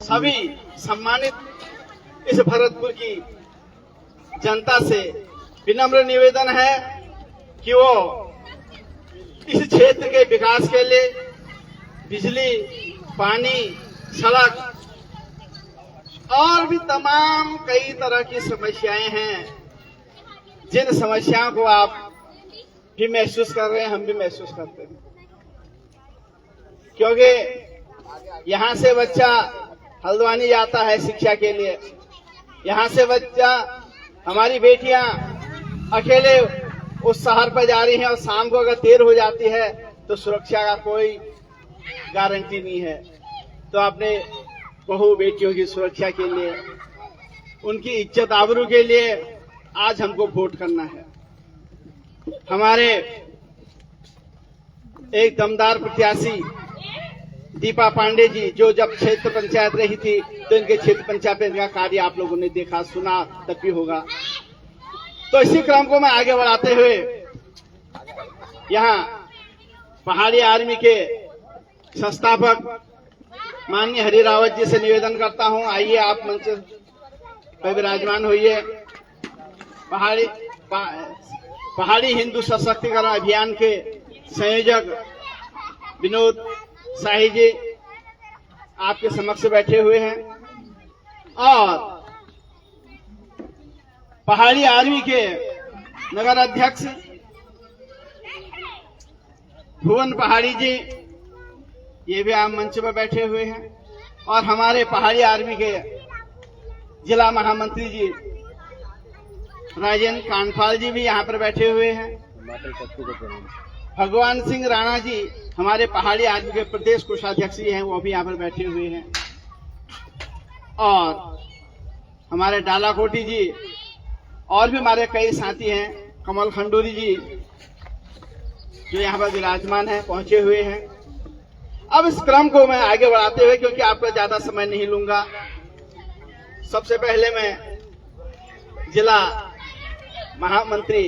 सभी सम्मानित इस भरतपुर की जनता से विनम्र निवेदन है कि वो इस क्षेत्र के विकास के लिए बिजली, पानी, सड़क और भी तमाम कई तरह की समस्याएं हैं, जिन समस्याओं को आप भी महसूस कर रहे हैं, हम भी महसूस करते हैं। क्योंकि यहाँ से बच्चा हल्द्वानी जाता है शिक्षा के लिए, यहाँ से बच्चा, हमारी बेटियां अकेले उस शहर पर जा रही हैं और शाम को अगर देर हो जाती है तो सुरक्षा का कोई गारंटी नहीं है। तो अपने बहू बेटियों की सुरक्षा के लिए, उनकी इज्जत आबरू के लिए आज हमको वोट करना है। हमारे एक दमदार प्रत्याशी दीपा पांडे जी, जो जब क्षेत्र पंचायत रही थी तो इनके क्षेत्र पंचायत का कार्य आप लोगों ने देखा, सुना तब भी होगा। तो इसी क्रम को मैं आगे बढ़ाते हुए यहाँ पहाड़ी आर्मी के संस्थापक माननीय हरि रावत जी से निवेदन करता हूँ, आइए आप मंच पर विराजमान होइए। पहाड़ी हिंदू सशक्तिकरण अभियान के संयोजक विनोद शाही जी आपके समक्ष बैठे हुए हैं और पहाड़ी आर्मी के नगर अध्यक्ष भुवन पहाड़ी जी, ये भी आप मंच पर बैठे हुए हैं और हमारे पहाड़ी आर्मी के जिला महामंत्री जी राजेंद्र कांडपाल जी भी यहाँ पर बैठे हुए हैं। भगवान सिंह राणा जी हमारे पहाड़ी आर्मी के प्रदेश कोषाध्यक्ष जी हैं, वो भी यहाँ पर बैठे हुए हैं और हमारे डालाकोटी जी और भी हमारे कई साथी हैं, कमल खंडूरी जी जो यहाँ पर विराजमान हैं, पहुंचे हुए हैं। अब इस क्रम को मैं आगे बढ़ाते हुए, क्योंकि आपका ज्यादा समय नहीं लूंगा, सबसे पहले मैं जिला महामंत्री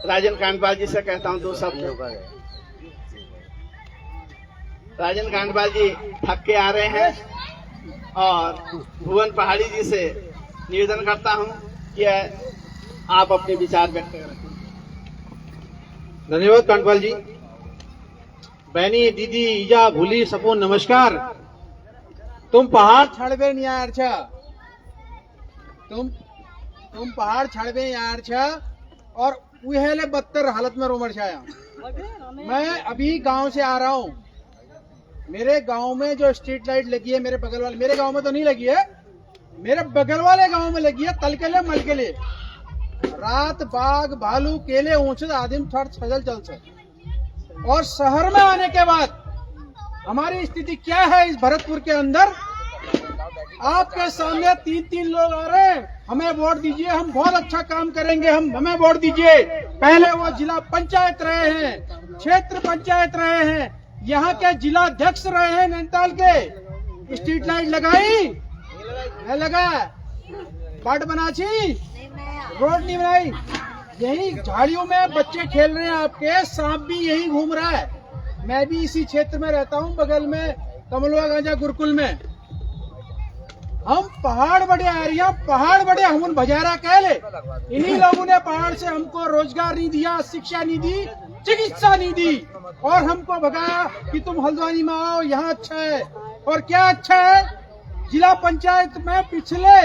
राजेंद्र कांडपाल जी से कहता हूं दो शब्द। राजेंद्र कांडपाल जी थक के आ रहे हैं और भुवन पहाड़ी जी से निवेदन करता हूं कि आप अपने विचार व्यक्त करें। धन्यवाद कांडपाल जी। बहनी, दीदी, ईजा, भूली सबको नमस्कार। तुम पहाड़ छाड़बे यार छा, तुम पहाड़ छाड़बे यार छा और उहेले बदतर हालत में रोमर छाया। मैं अभी गांव से आ रहा हूं। मेरे गांव में जो स्ट्रीट लाइट लगी है, मेरे बगल वाले, मेरे गांव में तो नहीं लगी है, मेरे बगल वाले गांव में लगी है, तलकेले मलकेले, रात बाघ भालू केले ऊंचे आदिम थड़ सजल चल से। और शहर में आने के बाद हमारी स्थिति क्या है इस भरतपुर के अंदर? आपके सामने 3-3 लोग आ रहे हैं, हमें वोट दीजिए, हम बहुत अच्छा काम करेंगे, हमें वोट दीजिए। पहले वो जिला पंचायत रहे हैं, क्षेत्र पंचायत रहे हैं, यहाँ के जिला अध्यक्ष रहे हैं नैनीताल के। स्ट्रीट लाइट लगाई है, लगा बाट बनाची, रोड नहीं बनाई। यही झाड़ियों में बच्चे खेल रहे हैं, आपके सांप भी यही घूम रहा है। मैं भी इसी क्षेत्र में रहता हूँ, बगल में कमलवा गांजा गुरुकुल में। हम पहाड़ बड़े एरिया, पहाड़ बड़े हम बजारा कह ले। इन्हीं लोगों ने पहाड़ से हमको रोजगार नहीं दिया, शिक्षा नहीं दी, चिकित्सा नहीं दी और हमको भगाया कि तुम हल्द्वानी में आओ, यहाँ अच्छा है। और क्या अच्छा है? जिला पंचायत में पिछले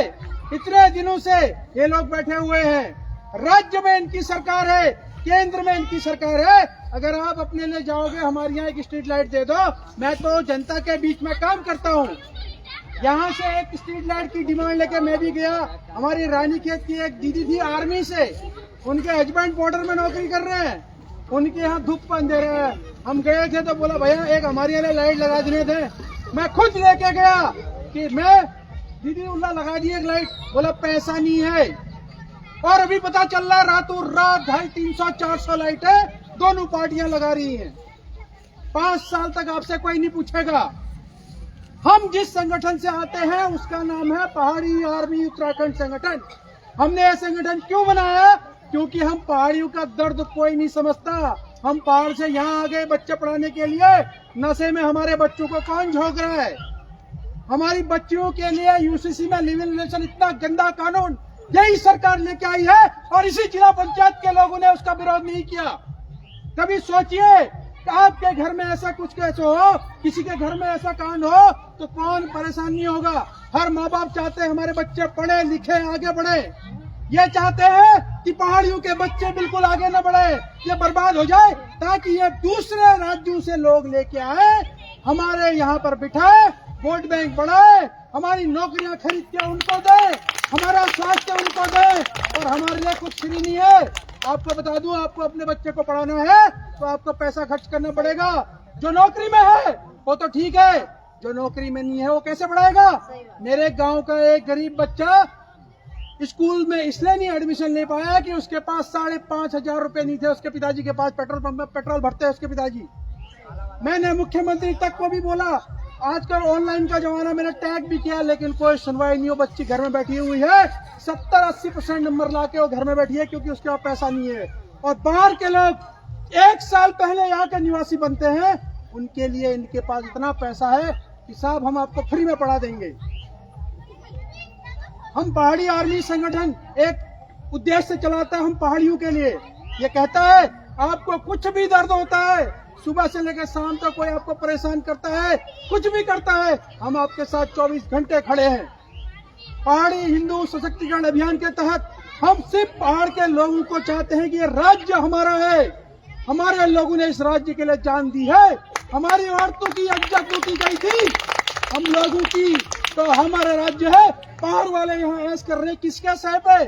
इतने दिनों से ये लोग बैठे हुए हैं। राज्य में इनकी सरकार है, केंद्र में इनकी सरकार है। अगर आप अपने लिए जाओगे, हमारे यहाँ एक स्ट्रीट लाइट दे दो। मैं तो जनता के बीच में काम करता हूँ। यहाँ से एक स्ट्रीट लाइट की डिमांड लेके मैं भी गया। हमारी रानीखेत की एक दीदी थी आर्मी से, उनके हस्बैंड बॉर्डर में नौकरी कर रहे हैं, उनके यहाँ धूप पान दे रहे हैं। हम गए थे तो बोला भैया एक हमारे यहाँ लाइट लगा देने थे। मैं खुद लेके गया कि मैं दीदी उल्ला लगा दी एक लाइट, बोला पैसा नहीं है। और अभी पता चल रहा है रातों रात 250-300-400 लाइटें दोनों पार्टियां लगा रही हैं। 5 साल तक आपसे कोई नहीं पूछेगा। हम जिस संगठन से आते हैं उसका नाम है पहाड़ी आर्मी उत्तराखंड संगठन। हमने यह संगठन क्यों बनाया? क्योंकि हम पहाड़ियों का दर्द कोई नहीं समझता। हम पहाड़ से यहाँ आ गए बच्चे पढ़ाने के लिए, नशे में हमारे बच्चों को कौन झोंक रहा है? हमारी बच्चियों के लिए यूसीसी में लिव इन रिलेशन इतना गंदा कानून यही सरकार लेके आई है और इसी जिला पंचायत के लोगों ने उसका विरोध नहीं किया। कभी सोचिए कि आपके घर में ऐसा कुछ कैसे हो, किसी के घर में ऐसा कांड हो तो कौन परेशान नहीं होगा। हर माँ बाप चाहते हैं हमारे बच्चे पढ़े लिखे आगे बढ़े। ये चाहते हैं कि पहाड़ियों के बच्चे बिल्कुल आगे न बढ़े, ये बर्बाद हो जाए, ताकि ये दूसरे राज्यों से लोग लेके आए, हमारे यहाँ पर बिठाए, वोट बैंक बढ़ाए, हमारी नौकरियां खरीद के उनको दे, हमारा स्वास्थ्य उनको दे, और हमारे लिए कुछ फ्री नहीं है। आपको बता दूं, आपको अपने बच्चे को पढ़ाना है तो आपको पैसा खर्च करना पड़ेगा। जो नौकरी में है वो तो ठीक है, जो नौकरी में नहीं है वो कैसे पढ़ाएगा। मेरे गांव का एक गरीब बच्चा स्कूल में इसलिए नहीं एडमिशन ले पाया कि उसके पास 5,500 रुपए नहीं थे उसके पिताजी के पास। पेट्रोल पंप में पेट्रोल भरते हैं उसके पिताजी। मैंने मुख्यमंत्री तक को भी बोला, आजकल ऑनलाइन का जमाना, मैंने टैग भी किया, लेकिन कोई सुनवाई नहीं हो। बच्ची घर में बैठी हुई है, 70-80% नंबर लाके वो घर में बैठी है क्योंकि उसके पास पैसा नहीं है। और बाहर के लोग 1 साल पहले यहाँ के निवासी बनते हैं, उनके लिए इनके पास इतना पैसा है कि साहब हम आपको फ्री में पढ़ा देंगे। हम पहाड़ी आर्मी संगठन एक उद्देश्य से चलाता है, हम पहाड़ियों के लिए। ये कहता है आपको कुछ भी दर्द होता है, सुबह से लेकर शाम तक कोई आपको परेशान करता है, कुछ भी करता है, हम आपके साथ 24 घंटे खड़े हैं। पहाड़ी हिंदू सशक्तिकरण अभियान के तहत हम सिर्फ पहाड़ के लोगों को चाहते हैं कि ये राज्य हमारा है। हमारे लोगों ने इस राज्य के लिए जान दी है, हमारी औरतों की इज्जत लूटी गई थी, हम लोगों की, तो हमारा राज्य है। पहाड़ वाले यहाँ ऐश कर रहे किसके सह पे।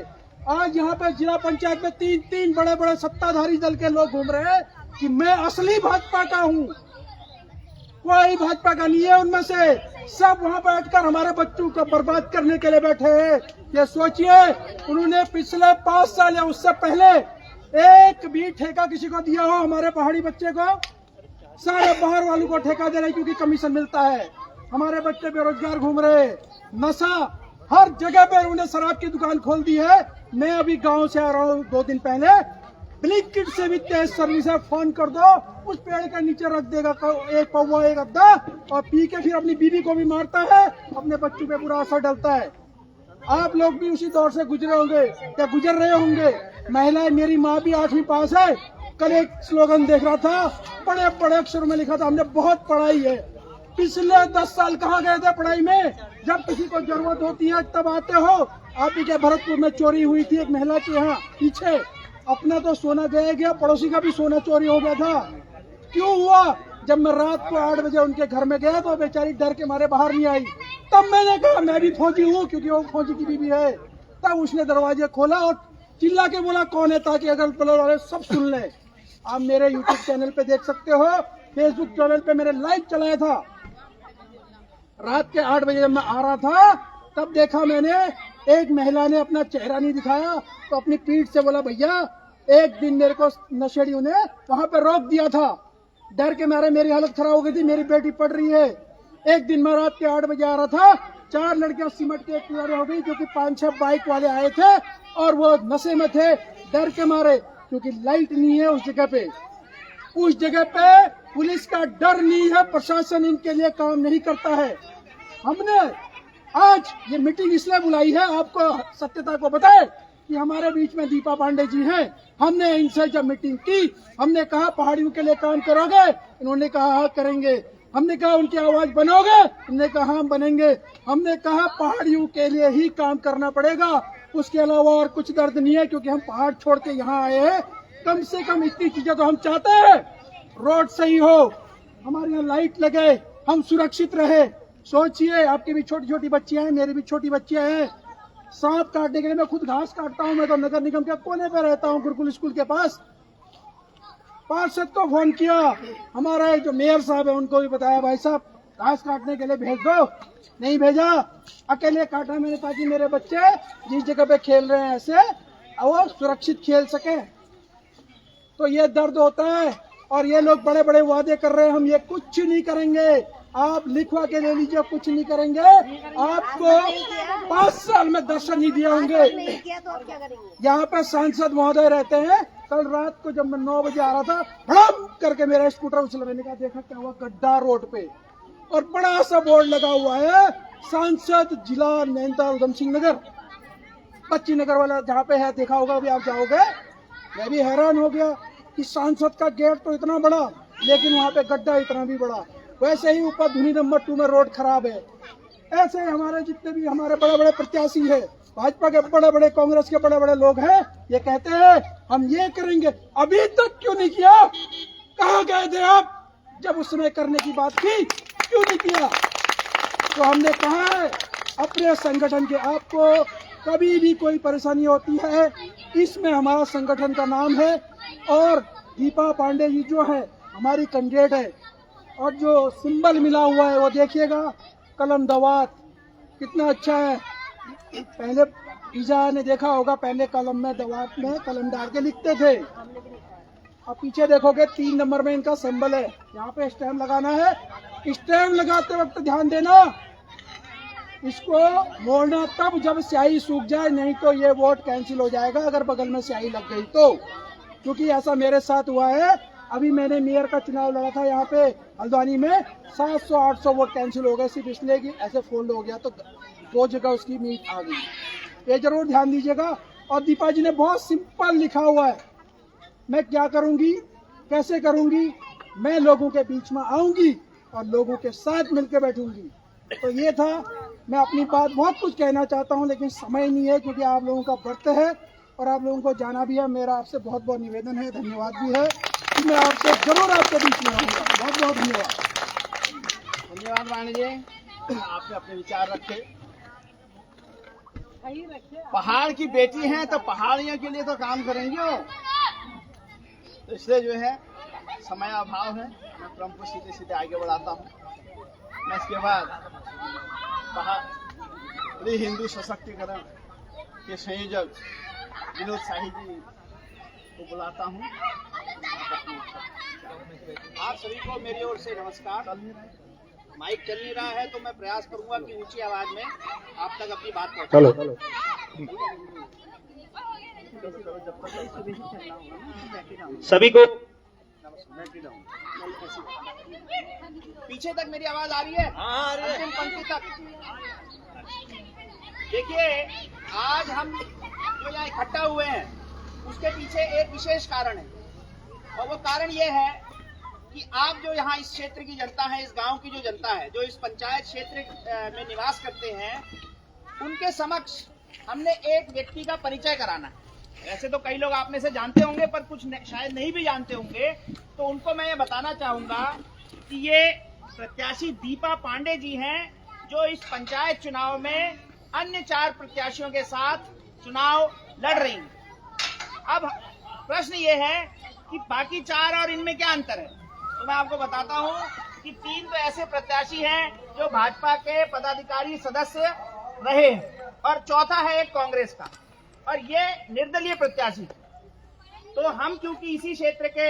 आज यहाँ पे जिला पंचायत में 3 बड़े बड़े सत्ताधारी दल के लोग घूम रहे हैं कि मैं असली भाजपा का हूँ। कोई भाजपा का नहीं है उनमें से, सब वहाँ बैठकर हमारे बच्चों को बर्बाद करने के लिए बैठे हैं। ये सोचिए, उन्होंने पिछले 5 साल या उससे पहले एक भी ठेका किसी को दिया हो हमारे पहाड़ी बच्चे को? सारे बाहर वालों को ठेका दे रहे क्योंकि कमीशन मिलता है। हमारे बच्चे बेरोजगार घूम रहे, नशा हर जगह पे, उन्हें शराब की दुकान खोल दी है। मैं अभी गांव से आ रहा हूँ 2 दिन पहले, ब्लिंकिट से भी तेज सर्विस है, फोन कर दो, उस पेड़ के नीचे रख देगा एक पौवा एक अद्दा, और पी के फिर अपनी बीवी को भी मारता है, अपने बच्चों पे बुरा असर डलता है। आप लोग भी उसी दौर से गुजरे होंगे या गुजर रहे होंगे। महिलाएं, मेरी माँ भी 8वीं पास है। कल एक स्लोगन देख रहा था, बड़े बड़े अक्षर में लिखा था, हमने बहुत पढ़ाई है। पिछले 10 साल कहाँ गए थे पढ़ाई में? जब किसी को जरूरत होती है तब आते हो। आप ही के भरतपुर में चोरी हुई थी एक महिला के यहाँ पीछे, अपना तो सोना गया, पड़ोसी का भी सोना चोरी हो गया था। क्यों हुआ? जब मैं रात को 8 बजे उनके घर में गया तो बेचारी डर के मारे बाहर नहीं आई। तब मैंने कहा मैं भी फौजी हूँ, क्योंकि वो फौजी की बीवी है। तब उसने दरवाजे खोला और चिल्ला के बोला कौन है, ताकि अगल बगल वाले सब सुन ले। आप मेरे यूट्यूब चैनल पे देख सकते हो, फेसबुक चैनल पे मेरे लाइव चलाया था। रात के 8 बजे जब मैं आ रहा था तब देखा मैंने, एक महिला ने अपना चेहरा नहीं दिखाया तो अपनी पीठ से बोला भैया, एक दिन मेरे को नशेड़ियों ने वहां पर रोक दिया था, डर के मारे मेरी हालत खराब हो गई थी, मेरी बेटी पढ़ रही है। एक दिन मैं रात के 8 बजे आ रहा था, 4 लड़कियां सिमट के किनारे हो गई क्योंकि 5-6 बाइक वाले आए थे और वो नशे में थे, डर के मारे, क्योंकि लाइट नहीं है उस जगह पे। उस जगह पे पुलिस का डर नहीं है, प्रशासन इनके लिए काम नहीं करता है। हमने आज ये मीटिंग इसलिए बुलाई है, आपको सत्यता को बताए कि हमारे बीच में दीपा पांडे जी हैं। हमने इनसे जब मीटिंग की, हमने कहा पहाड़ियों के लिए काम करोगे? इन्होंने कहा हाँ करेंगे। हमने कहा उनकी आवाज बनोगे? उन्होंने कहा हाँ बनेंगे। हमने कहा पहाड़ियों के लिए ही काम करना पड़ेगा, उसके अलावा और कुछ दर्द नहीं है, क्योंकि हम पहाड़ छोड़ के यहाँ आए हैं। कम से कम इतनी चीजें तो हम चाहते हैं, रोड सही हो, हमारे यहाँ लाइट लगे, हम सुरक्षित रहे। सोचिए, आपकी भी छोटी छोटी बच्चियां हैं, मेरी भी छोटी बच्चियां हैं। सांप काटने के लिए मैं खुद घास काटता हूं, मैं तो नगर निगम के कोने पे रहता हूं, गुरुकुल स्कूल के पास। पार्षद को फोन किया, हमारे जो मेयर साहब है उनको भी बताया, भाई साहब घास काटने के लिए भेज दो, नहीं भेजा, अकेले काटा मैंने ताकि मेरे बच्चे जिस जगह पे खेल रहे हैं ऐसे वो सुरक्षित खेल सके। तो ये दर्द होता है, और ये लोग बड़े बड़े वादे कर रहे हैं, हम ये कुछ नहीं करेंगे। आप लिखवा के ले लीजिए, कुछ नहीं करेंगे। आपको 5 साल में दर्शन नहीं दिए होंगे। यहाँ पे सांसद महोदय रहते हैं। कल रात को जब मैं 9 बजे आ रहा था, भड़म करके मेरा स्कूटर उछला, मैंने कहा देखा क्या हुआ, गड्ढा रोड पे, और बड़ा सा बोर्ड लगा हुआ है सांसद जिला नैनीताल उधम सिंह नगर, बच्ची नगर वाला जहाँ पे है, देखा होगा अभी आप जाओगे। मैं भी हैरान हो गया कि सांसद का गेट तो इतना बड़ा, लेकिन वहाँ पे गड्ढा इतना भी बड़ा। वैसे ही ऊपर धुनी नंबर 2 में रोड खराब है। ऐसे हमारे जितने भी हमारे बड़े बड़े प्रत्याशी है, भाजपा के बड़े बड़े, कांग्रेस के बड़े बड़े लोग हैं, ये कहते हैं हम ये करेंगे, अभी तक क्यों नहीं किया? कहाँ गए थे आप जब उस समय करने की बात की? क्यों नहीं किया? तो हमने कहा है अपने संगठन के, आपको कभी भी कोई परेशानी होती है, इसमें हमारा संगठन का नाम है। और दीपा पांडे जी जो है हमारी कैंडिडेट है, और जो सिंबल मिला हुआ है वो देखिएगा, कलम दवात कितना अच्छा है। पहले ईजा ने देखा होगा, पहले कलम में दवात में कलम डाल के लिखते थे। अब पीछे देखोगे 3 नंबर में इनका सिंबल है, यहाँ पे स्टैम्प लगाना है। स्टैम्प लगाते वक्त ध्यान देना, इसको मोड़ना तब जब स्याही सूख जाए, नहीं तो ये वोट कैंसिल हो जाएगा अगर बगल में स्याही लग गई तो। क्योंकि ऐसा मेरे साथ हुआ है। अभी मैंने मेयर का चुनाव लड़ा था यहाँ पे हल्द्वानी में, 700-800 वोट कैंसिल हो गए, सिर्फ इसलिए कि ऐसे फोल्ड हो गया तो 2 जगह उसकी मीट आ गई। ये जरूर ध्यान दीजिएगा। और दीपा जी ने बहुत सिंपल लिखा हुआ है, मैं क्या करूंगी, कैसे करूंगी, मैं लोगों के बीच में आऊंगी और लोगों के साथ मिलकर बैठूंगी। तो ये था, मैं अपनी बात बहुत कुछ कहना चाहता हूं, लेकिन समय नहीं है क्योंकि आप लोगों का व्रत है और आप लोगों को जाना भी है। मेरा आपसे बहुत बहुत निवेदन है, धन्यवाद भी है कि मैं आपसे जरूर आपके बीच में आऊंगा। बहुत बहुत धन्यवाद। धन्यवाद वाणी जी, आपने अपने विचार रखे। पहाड़ की बेटी हैं तो पहाड़ियों के लिए तो काम करेंगे हो। तो इसलिए जो है समय अभाव है, मैं क्रम को सीधे सीधे आगे बढ़ाता हूँ। मैं इसके बाद पहाड़ी हिंदू सशक्तिकरण के संयोजक विनोद शाही जी को बुलाता हूँ। आप सभी को मेरी ओर से नमस्कार। माइक चल नहीं रहा है तो मैं प्रयास करूंगा कि ऊंची आवाज में आप तक अपनी बात पहुंचाऊं। सभी को पीछे तक मेरी आवाज आ रही है? अंतिम पंक्ति तक। देखिए, आज हम जो यहाँ इकट्ठा हुए हैं उसके पीछे एक विशेष कारण है, और वो कारण ये है कि आप जो यहाँ इस क्षेत्र की जनता है, इस गांव की जो जनता है, जो इस पंचायत क्षेत्र में निवास करते हैं, उनके समक्ष हमने एक व्यक्ति का परिचय कराना है। वैसे तो कई लोग आप में से जानते होंगे, पर कुछ शायद नहीं भी जानते होंगे, तो उनको मैं ये बताना चाहूंगा कि ये प्रत्याशी दीपा पांडे जी हैं, जो इस पंचायत चुनाव में अन्य 4 प्रत्याशियों के साथ चुनाव लड़ रही हैं। अब प्रश्न ये है कि बाकी 4 और इनमें क्या अंतर है, तो मैं आपको बताता हूं कि 3 तो ऐसे प्रत्याशी हैं जो भाजपा के पदाधिकारी सदस्य रहे हैं, और चौथा है एक कांग्रेस का, और ये निर्दलीय प्रत्याशी। तो हम क्योंकि इसी क्षेत्र के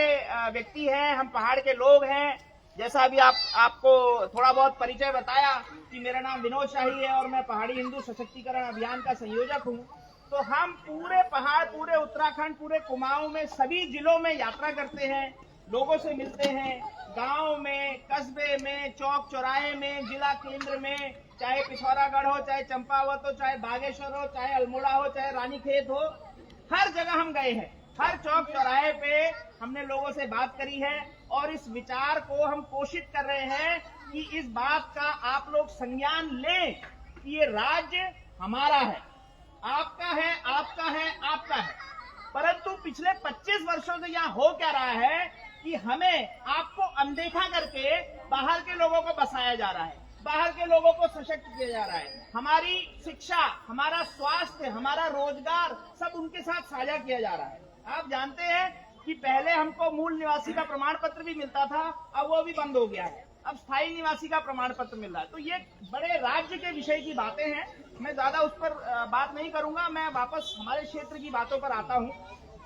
व्यक्ति हैं, हम पहाड़ के लोग हैं, जैसा अभी आपको थोड़ा बहुत परिचय बताया कि मेरा नाम विनोद शाही है और मैं पहाड़ी हिंदू सशक्तिकरण अभियान का संयोजक हूं। तो हम पूरे पहाड़, पूरे उत्तराखंड, पूरे कुमाऊं में, सभी जिलों में यात्रा करते हैं, लोगों से मिलते हैं, गांव में, कस्बे में, चौक चौराहे में, जिला केंद्र में, चाहे पिथौरागढ़ हो, चाहे चंपावत हो, चाहे बागेश्वर हो, चाहे अल्मोड़ा हो, चाहे रानीखेत हो, हर जगह हम गए हैं। हर चौक चौराहे पे हमने लोगों से बात करी है, और इस विचार को हम कोशिश कर रहे हैं कि इस बात का आप लोग संज्ञान लें कि ये राज्य हमारा है, आपका है, आपका है, आपका है। परंतु पिछले 25 वर्षों से यहाँ हो क्या रहा है कि हमें आपको अनदेखा करके बाहर के लोगों को बसाया जा रहा है, बाहर के लोगों को सशक्त किया जा रहा है। हमारी शिक्षा, हमारा स्वास्थ्य, हमारा रोजगार सब उनके साथ साझा किया जा रहा है। आप जानते हैं कि पहले हमको मूल निवासी का प्रमाण पत्र भी मिलता था, अब वो भी बंद हो गया है, अब स्थायी निवासी का प्रमाण पत्र मिल रहा है। तो ये बड़े राज्य के विषय की बातें हैं, मैं ज्यादा उस पर बात नहीं करूंगा, मैं वापस हमारे क्षेत्र की बातों पर आता हूं।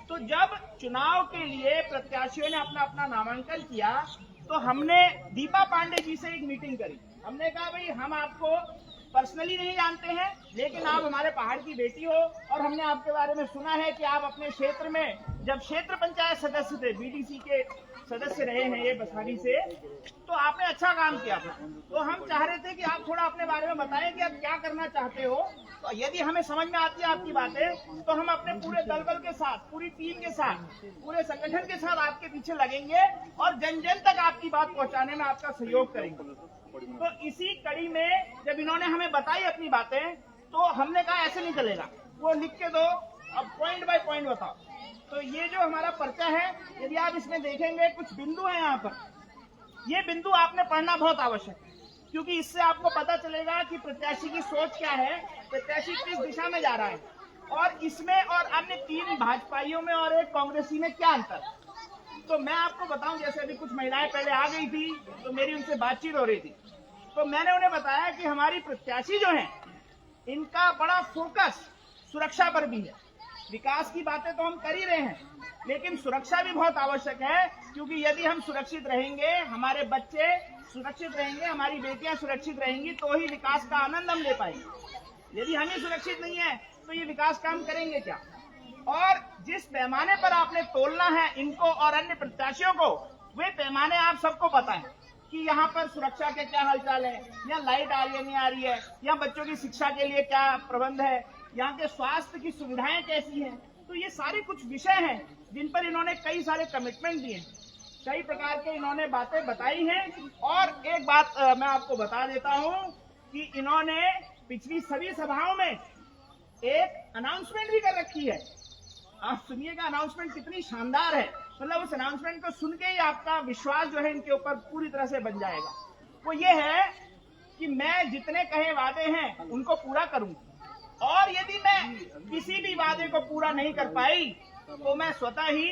तो जब चुनाव के लिए प्रत्याशियों ने अपना अपना नामांकन किया, तो हमने दीपा पांडे जी से एक मीटिंग करी। हमने कहा भाई, हम आपको पर्सनली नहीं जानते हैं, लेकिन आप हमारे पहाड़ की बेटी हो, और हमने आपके बारे में सुना है कि आप अपने क्षेत्र में जब क्षेत्र पंचायत सदस्य थे, बीडीसी के सदस्य रहे हैं ये बसारी से, तो आपने अच्छा काम किया। तो हम चाह रहे थे कि आप थोड़ा अपने बारे में बताएं कि आप क्या करना चाहते हो। तो यदि हमें समझ में आती है आपकी बातें, तो हम अपने पूरे दल बल के साथ, पूरी टीम के साथ, पूरे संगठन के साथ आपके पीछे लगेंगे और जन जन तक आपकी बात पहुंचाने में आपका सहयोग करेंगे। तो इसी कड़ी में जब इन्होंने हमें बताई अपनी बातें, तो हमने कहा ऐसे नहीं चलेगा, वो लिख के दो, अब पॉइंट बाय पॉइंट बताओ। तो ये जो हमारा पर्चा है, यदि आप इसमें देखेंगे कुछ बिंदु हैं यहाँ पर, ये बिंदु आपने पढ़ना बहुत आवश्यक है, क्योंकि इससे आपको पता चलेगा कि प्रत्याशी की सोच क्या है, प्रत्याशी किस दिशा में जा रहा है, और इसमें और अन्य 3 भाजपाइयों में और 1 कांग्रेसी में क्या अंतर। तो मैं आपको बताऊं, जैसे अभी कुछ महिलाएं पहले आ गई थी, तो मेरी उनसे बातचीत हो रही थी, तो मैंने उन्हें बताया कि हमारी प्रत्याशी जो है, इनका बड़ा फोकस सुरक्षा पर भी है। विकास की बातें तो हम कर ही रहे हैं, लेकिन सुरक्षा भी बहुत आवश्यक है, क्योंकि यदि हम सुरक्षित रहेंगे, हमारे बच्चे सुरक्षित रहेंगे, हमारी बेटियां सुरक्षित रहेंगी, तो ही विकास का आनंद हम ले पाएंगे। यदि हम ही सुरक्षित नहीं है, तो ये विकास काम करेंगे क्या। और जिस पैमाने पर आपने तोलना है इनको और अन्य प्रत्याशियों को, वे पैमाने आप सबको पता है कि यहाँ पर सुरक्षा के क्या हालचाल है, या लाइट आ रही है नहीं आ रही है, या बच्चों की शिक्षा के लिए क्या प्रबंध है, यहाँ के स्वास्थ्य की सुविधाएं कैसी हैं। तो ये सारे कुछ विषय हैं जिन पर इन्होंने कई सारे कमिटमेंट दिए, कई प्रकार के इन्होंने बातें बताई हैं। और एक बात मैं आपको बता देता हूँ कि इन्होंने पिछली सभी सभाओं में एक अनाउंसमेंट भी कर रखी है। आप सुनिएगा, अनाउंसमेंट कितनी शानदार है, मतलब उस अनाउंसमेंट को सुन के ही आपका विश्वास जो है इनके ऊपर पूरी तरह से बन जाएगा। वो ये है कि मैं जितने कहे वादे हैं उनको पूरा करूंगा, और यदि मैं किसी भी वादे को पूरा नहीं कर पाई, तो मैं स्वतः ही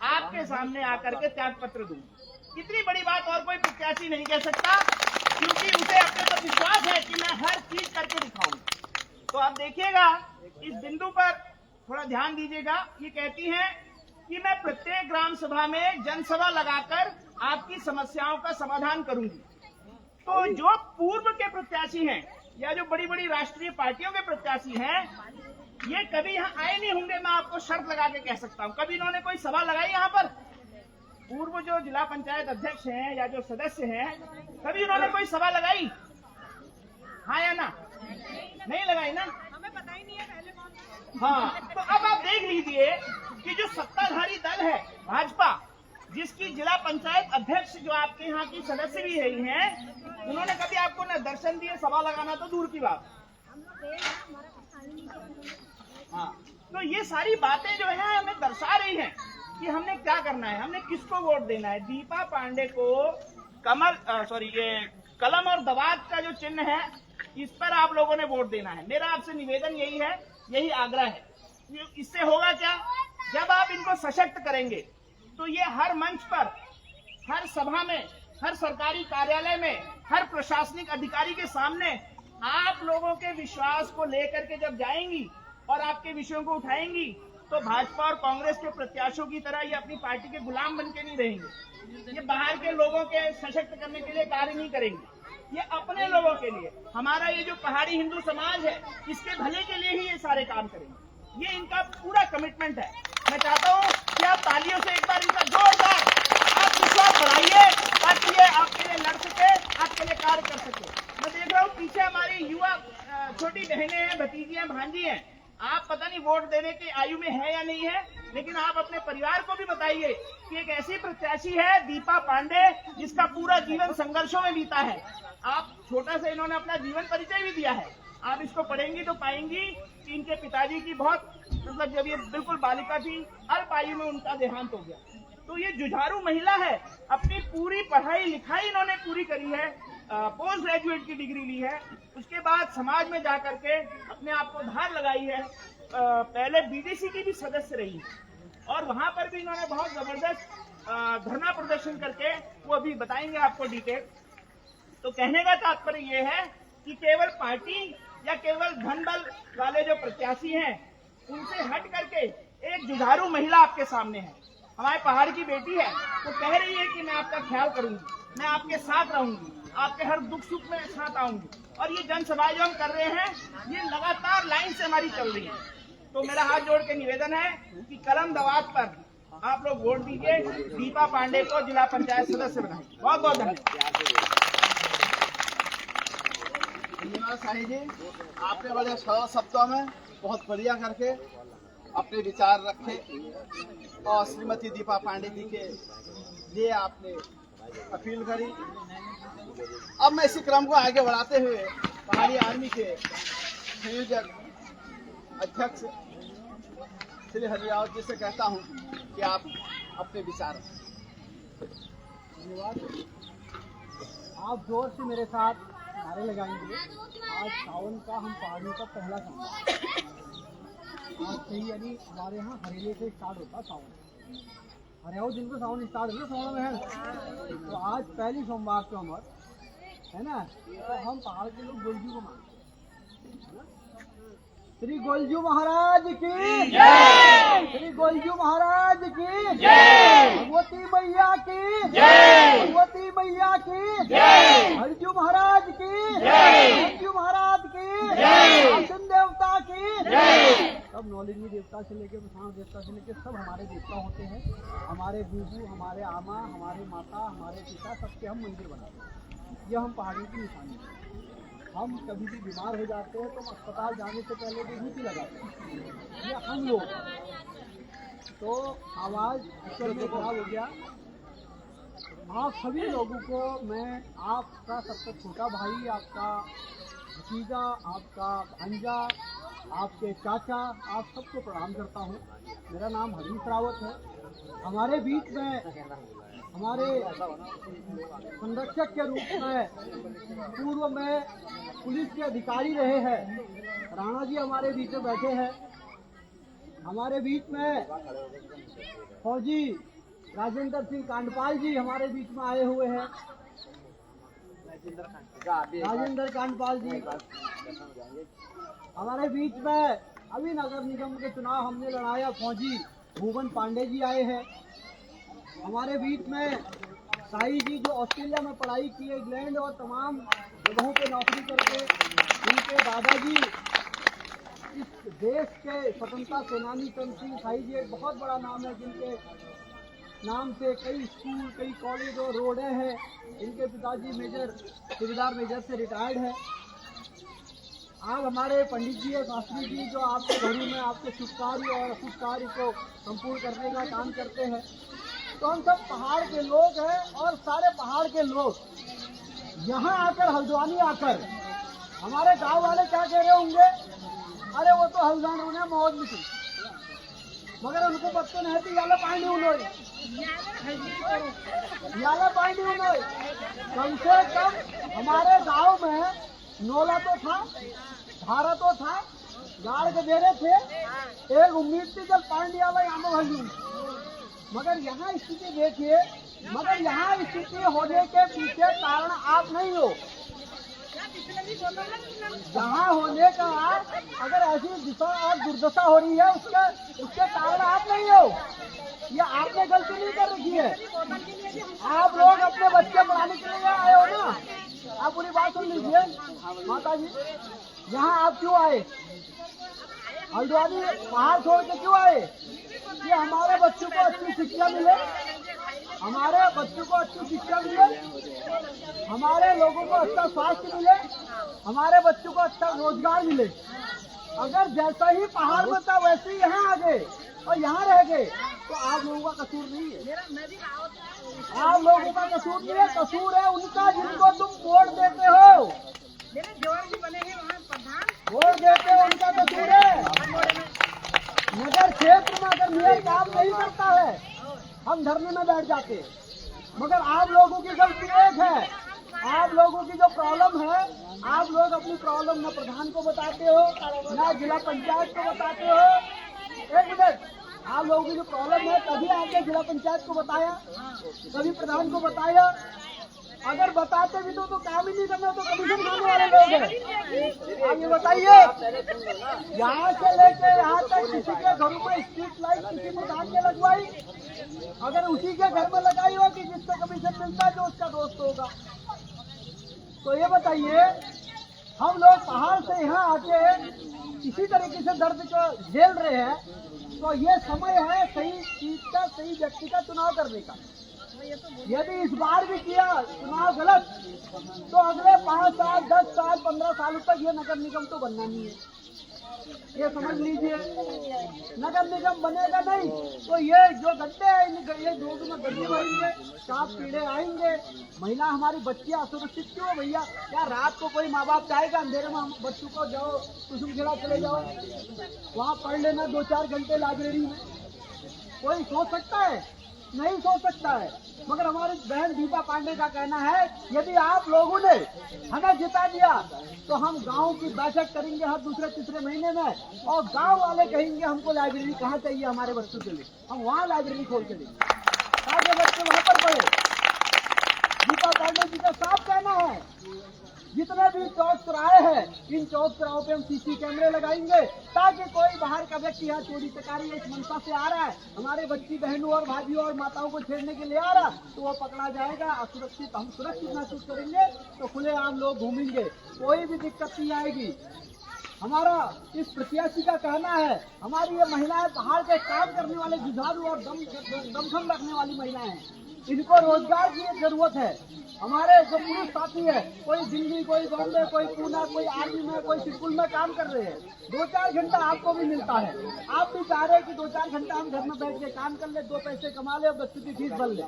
आपके सामने आकर के त्याग पत्र दूंगा। इतनी बड़ी बात और कोई प्रत्याशी नहीं कह सकता, क्योंकि उसे अपने पर विश्वास है कि मैं हर चीज करके दिखाऊंगा। तो आप देखिएगा, इस बिंदु पर थोड़ा ध्यान दीजिएगा। ये कहती हैं कि मैं प्रत्येक ग्राम सभा में जनसभा लगाकर आपकी समस्याओं का समाधान करूंगी। तो जो पूर्व के प्रत्याशी हैं या जो बड़ी बड़ी राष्ट्रीय पार्टियों के प्रत्याशी हैं, ये कभी यहाँ आए नहीं होंगे, मैं आपको शर्त लगा के कह सकता हूँ। कभी इन्होंने कोई सभा लगाई यहाँ पर? पूर्व जो जिला पंचायत अध्यक्ष हैं या जो सदस्य हैं, कभी इन्होंने कोई सभा लगाई? हाँ या ना? नहीं लगाई ना? हमें पता ही नहीं है पहले कौन। हाँ, तो अब आप देख लीजिए कि जो सत्ताधारी दल है भाजपा, जिसकी जिला पंचायत अध्यक्ष जो आपके यहाँ की सदस्य भी रही हैं, उन्होंने कभी आपको न दर्शन दिए, सभा लगाना तो दूर की बात। हाँ, तो ये सारी बातें जो है हमें दर्शा रही हैं कि हमने क्या करना है, हमने किसको वोट देना है। दीपा पांडे को ये कलम और दवात का जो चिन्ह है, इस पर आप लोगों ने वोट देना है। मेरा आपसे निवेदन यही है, यही आग्रह है। इससे होगा क्या, जब आप इनको सशक्त करेंगे, तो ये हर मंच पर, हर सभा में, हर सरकारी कार्यालय में, हर प्रशासनिक अधिकारी के सामने आप लोगों के विश्वास को लेकर के जब जाएंगी और आपके विषयों को उठाएंगी, तो भाजपा और कांग्रेस के प्रत्याशियों की तरह ये अपनी पार्टी के गुलाम बन के नहीं रहेंगे। ये बाहर के लोगों के सशक्त करने के लिए कार्य नहीं करेंगे, ये अपने लोगों के लिए, हमारा ये जो पहाड़ी हिंदू समाज है, इसके भले के लिए ही ये सारे काम करेंगे। ये इनका पूरा कमिटमेंट है। मैं चाहता हूँ कि आप तालियों से एक बार इनका जोरदार आप विश्वास बढ़ाइए, ताकि ये आपके लिए लड़ सके, आपके लिए कार्य कर सके। मैं देख रहा हूँ पीछे हमारी युवा छोटी बहनें हैं, भतीजियां, भांजी हैं। आप पता नहीं वोट देने की आयु में है या नहीं है, लेकिन आप अपने परिवार को भी बताइए कि एक ऐसी प्रत्याशी है दीपा पांडे, जिसका पूरा जीवन संघर्षों में बीता है। आप छोटा सा इन्होंने अपना जीवन परिचय भी दिया है, आप इसको पढ़ेंगी तो पाएंगी कि इनके पिताजी की बहुत, मतलब जब ये बिल्कुल बालिका थी, अल्प आयु में उनका देहांत हो गया। तो ये जुझारू महिला है, अपनी पूरी पढ़ाई लिखाई इन्होंने पूरी करी है, पोस्ट ग्रेजुएट की डिग्री ली है, उसके बाद समाज में जाकर के अपने आप को धार लगाई है। पहले बीडीसी की भी सदस्य रही है, और वहां पर भी इन्होंने बहुत जबरदस्त धरना प्रदर्शन करके, वो अभी बताएंगे आपको डिटेल। तो कहने का तात्पर्य ये है कि केवल पार्टी या केवल धन बल वाले जो प्रत्याशी हैं, उनसे हट करके एक जुझारू महिला आपके सामने है। हमारे पहाड़ की बेटी है, वो कह रही है कि मैं आपका ख्याल करूंगी, मैं आपके साथ रहूंगी, आपके हर दुख सुख में साथ आऊंगी। और ये जनसभाएं जो हम कर रहे हैं, ये लगातार लाइन से हमारी चल रही है। तो मेरा हाथ जोड़ के निवेदन है कि कलम दवात पर आप लोग वोट दीजिए, दीपा पांडे को जिला पंचायत सदस्य बनाएं। बहुत बहुत धन्यवाद। धन्यवाद शाही जी, आपने बड़े सरल शब्दों में बहुत बढ़िया करके अपने विचार रखे और श्रीमती दीपा पांडे जी के लिए आपने अपील करी। अब मैं इसी क्रम को आगे बढ़ाते हुए पहाड़ी आर्मी के संयोजक अध्यक्ष श्री हरियावत जी से कहता हूं कि आप अपने विचार रखें। धन्यवाद। आप जोर से मेरे साथ नारे लगाएंगे। आज सावन का हम पहाड़ियों का पहला सोमवार, आज से ही यानी हमारे यहाँ हरेले से स्टार्ट होता सावन। हरियाव दिन को सावन स्टार्ट होता सावन में है, तो आज पहली सोमवार को हमार है ना, तो हम पहाड़ के लोग गोलजू को मानते हैं। श्री गोलजू महाराज की जय, श्री गोलजू महाराज की जय, भगवती मैया की जय, भगवती मैया की जय, हरजू महाराज की जय, हरजू महाराज की जय, आसन देवता की जय। सब नौलिनी देवता से लेके विष्णु देवता से लेके सब हमारे देवता होते हैं। हमारे बूबू, हमारे आमा, हमारे माता, हमारे पिता, सबके हम मंदिर बनाते हैं। यह हम पहाड़ियों की निशानी है। हम कभी भी बीमार हो जाते हैं तो हम अस्पताल जाने से पहले विभूति लगाते हैं। ये हम लोग, तो आवाज़ ईश्वर में खराब हो गया। आप सभी लोगों को मैं, आपका सबसे छोटा भाई, आपका भतीजा, आपका भांजा, आपके चाचा, आप सबको प्रणाम करता हूँ। मेरा नाम हरीश रावत है। हमारे बीच में हमारे संरक्षक के रूप में पूर्व में पुलिस के अधिकारी रहे हैं राणा जी हमारे बीच में बैठे हैं। हमारे बीच में फौजी राजेंद्र सिंह कांडपाल जी हमारे बीच में आए हुए हैं। राजेंद्र कांडपाल जी हमारे बीच में, अभी नगर निगम के चुनाव हमने लड़ाया, फौजी भुवन पांडे जी आए हैं। हमारे बीच में साई जी जो ऑस्ट्रेलिया में पढ़ाई की, इंग्लैंड और तमाम जगहों पे नौकरी करके, उनके दादाजी इस देश के स्वतंत्रता सेनानी चंद्र सिंह साई जी एक बहुत बड़ा नाम है, जिनके नाम से कई स्कूल, कई कॉलेज और रोडें हैं। इनके पिताजी मेजर, सूबेदार मेजर से रिटायर्ड है। आज हमारे पंडित जी और शास्त्री जी जो आपके घरों में आपके शुभ कार्य और अशुभ कार्य को संपूर्ण करने का काम करते हैं। तो हम सब पहाड़ के लोग हैं और सारे पहाड़ के लोग यहाँ आकर, हल्द्वानी आकर, हमारे गांव वाले क्या कह रहे होंगे, अरे वो तो हल्द्वानी होने मौज में थी, मगर उनको बच्चे नहीं थे, याला पानी उन्होंने, याला पानी उन्होंने। कम से कम हमारे गांव में नोला तो था, धारा तो था, गाड़ के दे रहे थे। एक उम्मीद थी जब पानी वाला यहाँ में, मगर यहाँ स्थिति देखिए, मगर यहाँ स्थिति होने के पीछे कारण आप नहीं हो। यहाँ होने का अगर ऐसी दिशा और दुर्दशा हो रही है, उसके कारण आप नहीं हो। ये आपने गलती नहीं कर रखी है। आप लोग अपने बच्चे पढ़ाने के लिए आए हो ना। आप पूरी बात सुन लीजिए माता जी, यहाँ आप क्यों आए, हल्द्वानी पहाड़ छोड़ के क्यों आए? कि हमारे बच्चों को अच्छी शिक्षा मिले, हमारे बच्चों को अच्छी शिक्षा मिले, हमारे लोगों को अच्छा स्वास्थ्य मिले, हमारे बच्चों को अच्छा रोजगार मिले। अगर जैसा ही पहाड़ में था वैसे ही यहाँ आ गए और यहाँ रह गए तो आप लोगों का कसूर नहीं है। आप लोगों का कसूर नहीं है, कसूर है उनका जिनको तुम वोट देते हो, वोट देते हो, उनका कसूर है। नगर क्षेत्र में अगर मेयर काम नहीं करता है, हम धरने में बैठ जाते हैं। मगर आप लोगों की गलती एक है, आप लोगों की जो प्रॉब्लम है, आप लोग अपनी प्रॉब्लम न प्रधान को बताते हो, न जिला पंचायत को बताते हो। एक मिनट, आप लोगों की जो प्रॉब्लम है कभी आपने जिला पंचायत को बताया, कभी प्रधान को बताया? अगर बताते भी तो काम ही नहीं करना, तो कमीशन खाने वाले लोग हैं। आप ये बताइए, यहाँ से लेके यहाँ तक किसी के घरों में स्ट्रीट लाइट किसी प्रधान ने लगवाई, अगर उसी के घर में लगाई होगी जिसको कमीशन मिलता है, जो उसका दोस्त होगा। तो ये बताइए, हम लोग पहाड़ से यहाँ आके इसी तरीके से दर्द को झेल रहे हैं, तो ये समय है सही चीज का, सही व्यक्ति का चुनाव करने का। यदि इस बार भी किया चुनाव गलत, तो अगले 5 साल, 10 साल, 15 साल तक ये नगर निगम तो बनना नहीं है, ये समझ लीजिए। नगर निगम बनेगा नहीं तो ये जो गड्ढे हैं, ये रोड में गड्ढे भरेंगे, सांप कीड़े आएंगे, महिला हमारी बच्चियां असुरक्षित क्यों भैया? क्या रात को कोई माँ बाप चाहेगा अंधेरे में हम बच्चों को जाओ कुसुम खेड़ा चले जाओ, वहाँ पढ़ लेना 2-4 घंटे लाइब्रेरी में? कोई सोच सकता है? नहीं सोच सकता है। मगर हमारी बहन दीपा पांडे का कहना है, यदि आप लोगों ने हमें जिता दिया तो हम गांव की बैठक करेंगे हर दूसरे-तीसरे महीने में, और गांव वाले कहेंगे हमको लाइब्रेरी कहाँ चाहिए हमारे बच्चों के लिए, हम वहाँ लाइब्रेरी खोल के देंगे ताकि बच्चे वहाँ पर पढ़े। दीपा पांडे जी का साफ कहना है, जितने भी चौक चौराहे हैं, इन चौक चौराहों पे हम सीसी कैमरे लगाएंगे ताकि कोई बाहर का व्यक्ति यहाँ चोरी चकारी इस मनसा से आ रहा है, हमारे बच्ची बहनों और भाइयों और माताओं को छेड़ने के लिए आ रहा, तो वो पकड़ा जाएगा। असुरक्षित, हम सुरक्षित महसूस करेंगे तो खुलेआम लोग घूमेंगे, कोई भी दिक्कत नहीं आएगी। हमारा इस प्रत्याशी का कहना है, हमारी ये महिलाएं पहाड़ के काम करने वाले जुझारू और दमखम रखने वाली महिलाएं हैं, इनको रोजगार की जरूरत है। हमारे जो पुरुष साथी है, कोई दिल्ली, कोई बॉम्बे, कोई पूना, कोई आर्मी में, कोई स्कूल में काम कर रहे हैं, 2-4 घंटा आपको भी मिलता है। आप भी चाह रहे हैं कि 2-4 घंटा हम घर में बैठ के काम कर ले, 2 पैसे कमा ले और बच्चों की फीस भर ले,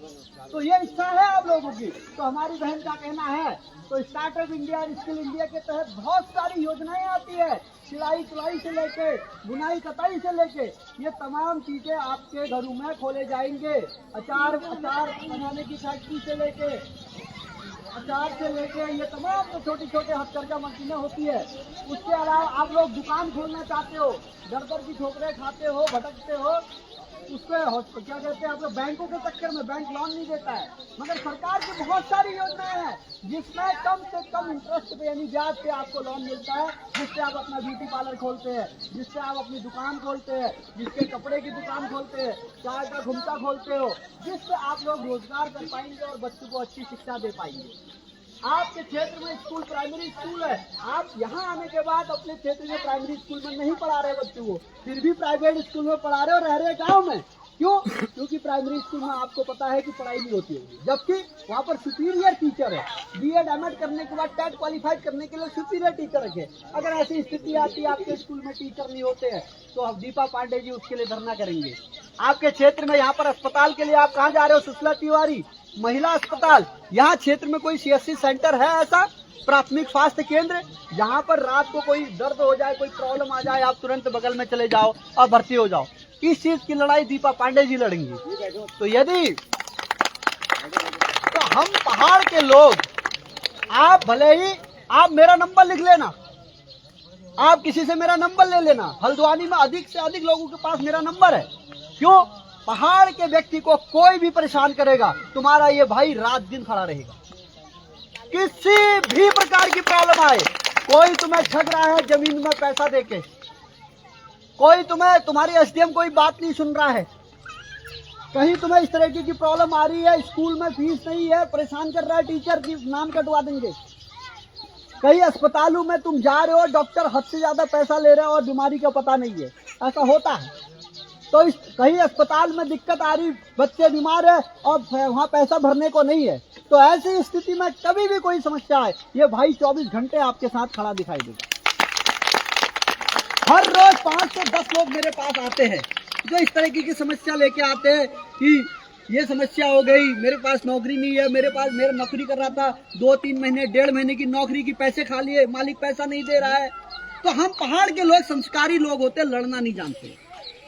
तो ये इच्छा है आप लोगों की। तो हमारी बहन का कहना है, तो स्टार्टअप इंडिया और स्किल इंडिया के तहत बहुत सारी योजनाएं आती है, सिलाई कढ़ाई से लेके बुनाई कताई से लेके ये तमाम चीजें आपके घरों में खोले जाएंगे। अचार बनाने की फैक्ट्री से लेके ये तमाम जो छोटी छोटे हथकरघा मशीनें होती है। उसके अलावा आप लोग दुकान खोलना चाहते हो, दर की ठोकरें खाते हो, भटकते हो, उसके क्या कहते हैं आप लोग, बैंकों के चक्कर में बैंक लोन नहीं देता है। मगर सरकार की बहुत सारी योजनाएं हैं जिसमें कम से कम इंटरेस्ट पे यानी ब्याज पे आपको लोन मिलता है, जिससे आप अपना ब्यूटी पार्लर खोलते हैं, जिससे आप अपनी दुकान खोलते हैं, जिसके कपड़े की दुकान खोलते हैं, चाय का घुमटा खोलते हो, जिससे आप लोग रोजगार कर पाएंगे और बच्चों को अच्छी शिक्षा दे पाएंगे। आपके क्षेत्र में स्कूल, प्राइमरी स्कूल है, आप यहाँ आने के बाद अपने क्षेत्र में प्राइमरी स्कूल में नहीं पढ़ा रहे बच्चों को, फिर भी प्राइवेट स्कूल में पढ़ा रहे हो, रह रहे गाँव में। क्यों? क्योंकि प्राइमरी स्कूल में आपको पता है कि पढ़ाई नहीं होती है, जबकि वहाँ पर सुपीरियर टीचर है, बीएड एमएड करने के बाद टेट क्वालिफाइड करने के लिए सुपीरियर टीचर रखे। अगर ऐसी स्थिति आती है आपके स्कूल में टीचर नहीं होते हैं, तो अब दीपा पांडे जी उसके लिए धरना करेंगे। आपके क्षेत्र में यहाँ पर अस्पताल के लिए आप कहाँ जा रहे हो? सुशीला तिवारी महिला अस्पताल, यहाँ क्षेत्र में कोई सीएससी सेंटर है ऐसा, प्राथमिक स्वास्थ्य केंद्र, जहाँ पर रात को कोई दर्द हो जाए, कोई प्रॉब्लम आ जाए, आप तुरंत बगल में चले जाओ और भर्ती हो जाओ। इस चीज की लड़ाई दीपा पांडे जी लड़ेंगी। तो यदि तो हम पहाड़ के लोग, आप भले ही आप मेरा नंबर लिख लेना, आप किसी से मेरा नंबर ले लेना, हल्द्वानी में अधिक से अधिक लोगों के पास मेरा नंबर है। क्यों? पहाड़ के व्यक्ति को कोई भी परेशान करेगा, तुम्हारा ये भाई रात दिन खड़ा रहेगा। किसी भी प्रकार की प्रॉब्लम आए, कोई तुम्हें ठग रहा है जमीन में पैसा देके, कोई तुम्हारी एसडीएम कोई बात नहीं सुन रहा है, कहीं तुम्हें इस तरह की प्रॉब्लम आ रही है, स्कूल में फीस नहीं है, परेशान कर रहा है टीचर की, नाम कटवा देंगे। कई अस्पतालों में तुम जा रहे हो, डॉक्टर हद से ज्यादा पैसा ले रहे हो और बीमारी का पता नहीं है, ऐसा होता है। तो कहीं अस्पताल में दिक्कत आ रही, बच्चे बीमार है और वहाँ पैसा भरने को नहीं है, तो ऐसी स्थिति में कभी भी कोई समस्या है, ये भाई 24 घंटे आपके साथ खड़ा दिखाई देगा। हर रोज 5 से 10 लोग मेरे पास आते हैं जो इस तरह की समस्या लेके आते हैं कि ये समस्या हो गई, मेरे पास नौकरी नहीं है, मेरा नौकरी कर रहा था 2-3 महीने, 1.5 महीने की नौकरी की पैसे खा लिए, मालिक पैसा नहीं दे रहा है। तो हम पहाड़ के लोग संस्कारी लोग होते, लड़ना नहीं जानते,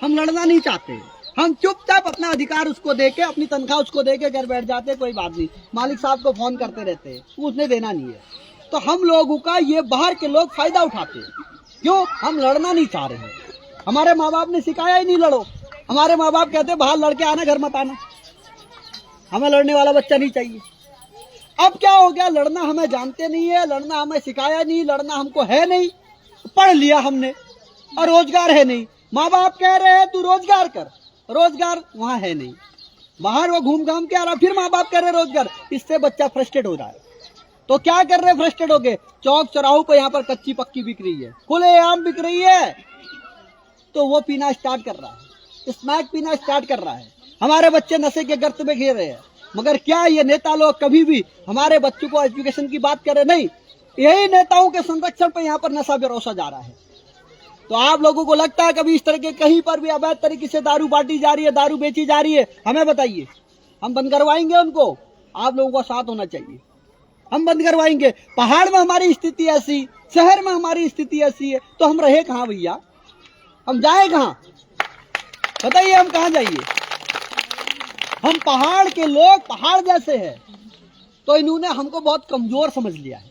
हम लड़ना नहीं चाहते, हम चुपचाप अपना अधिकार उसको देके, अपनी तनख्वाह उसको देके घर बैठ जाते, कोई बात नहीं, मालिक साहब को फोन करते रहते हैं, उसने देना नहीं है। तो हम लोगों का ये बाहर के लोग फायदा उठाते हैं। क्यों? हम लड़ना नहीं चाह रहे हैं, हमारे माँ बाप ने सिखाया ही नहीं लड़ो, हमारे माँ बाप कहते बाहर लड़के आना, घर मत आना, हमें लड़ने वाला बच्चा नहीं चाहिए। अब क्या हो गया? लड़ना हमें जानते नहीं है, लड़ना हमें सिखाया नहीं, लड़ना हमको है नहीं, पढ़ लिया हमने और रोजगार है नहीं, माँ बाप कह रहे हैं तू रोजगार कर, रोजगार वहाँ है नहीं, बाहर वो घूम घाम के आ रहा, फिर माँ बाप कह रहे रोजगार, इससे बच्चा फ्रस्ट्रेट हो रहा है। तो क्या कर रहे? फ्रस्ट्रेट हो गए, चौक चौराहों पे यहाँ पर कच्ची पक्की बिक रही है, खुलेआम बिक रही है, तो वो पीना स्टार्ट कर रहा है। स्मैक पीना स्टार्ट कर रहा है, हमारे बच्चे नशे के गर्त में घिर रहे हैं। मगर क्या ये नेता लोग कभी भी हमारे बच्चों को एजुकेशन की बात करे? नहीं, यही नेताओं के संरक्षण पे यहाँ पर नशा बेरोसा जा रहा है। तो आप लोगों को लगता है कभी इस तरह के कहीं पर भी अवैध तरीके से दारू बांटी जा रही है, दारू बेची जा रही है? हमें बताइए, हम बंद करवाएंगे उनको? आप लोगों का साथ होना चाहिए, हम बंद करवाएंगे। पहाड़ में हमारी स्थिति ऐसी, शहर में हमारी स्थिति ऐसी है, तो हम रहे कहाँ भैया? हम जाए कहाँ? बताइए, हम कहाँ जाइए? हम पहाड़ के लोग पहाड़ जैसे हैं, तो इन्होंने हमको बहुत कमजोर समझ लिया है।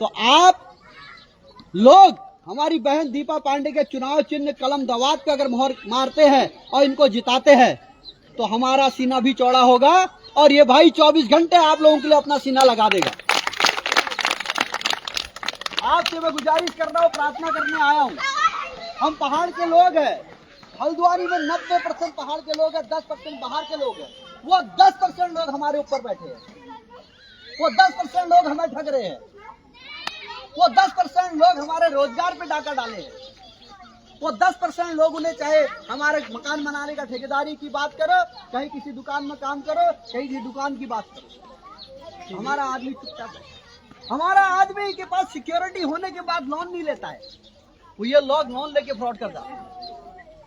तो आप लोग हमारी बहन दीपा पांडे के चुनाव चिन्ह कलम दवात पे अगर मोहर मारते हैं और इनको जिताते हैं, तो हमारा सीना भी चौड़ा होगा और ये भाई 24 घंटे आप लोगों के लिए अपना सीना लगा देगा। आपसे मैं गुजारिश कर रहा हूँ, प्रार्थना करने आया हूँ। हम पहाड़ के लोग हैं, हल्द्वानी में 90% पहाड़ के लोग हैं, 10% बाहर के लोग हैं। वो 10% लोग हमारे ऊपर बैठे हैं, वो 10% लोग हमें ठग रहे हैं, वो 10% लोग हमारे रोजगार पे डाका डाले हैं, वो 10% लोग उन्हें चाहे हमारे मकान बनाने का ठेकेदारी की बात करो, कहीं किसी दुकान में काम करो, कहीं किसी दुकान की बात करो, हमारा आदमी चुपचाप है। हमारा आदमी के पास सिक्योरिटी होने के बाद लोन नहीं लेता है, वो ये लोग लोन लेके फ्रॉड कर जाते हैं।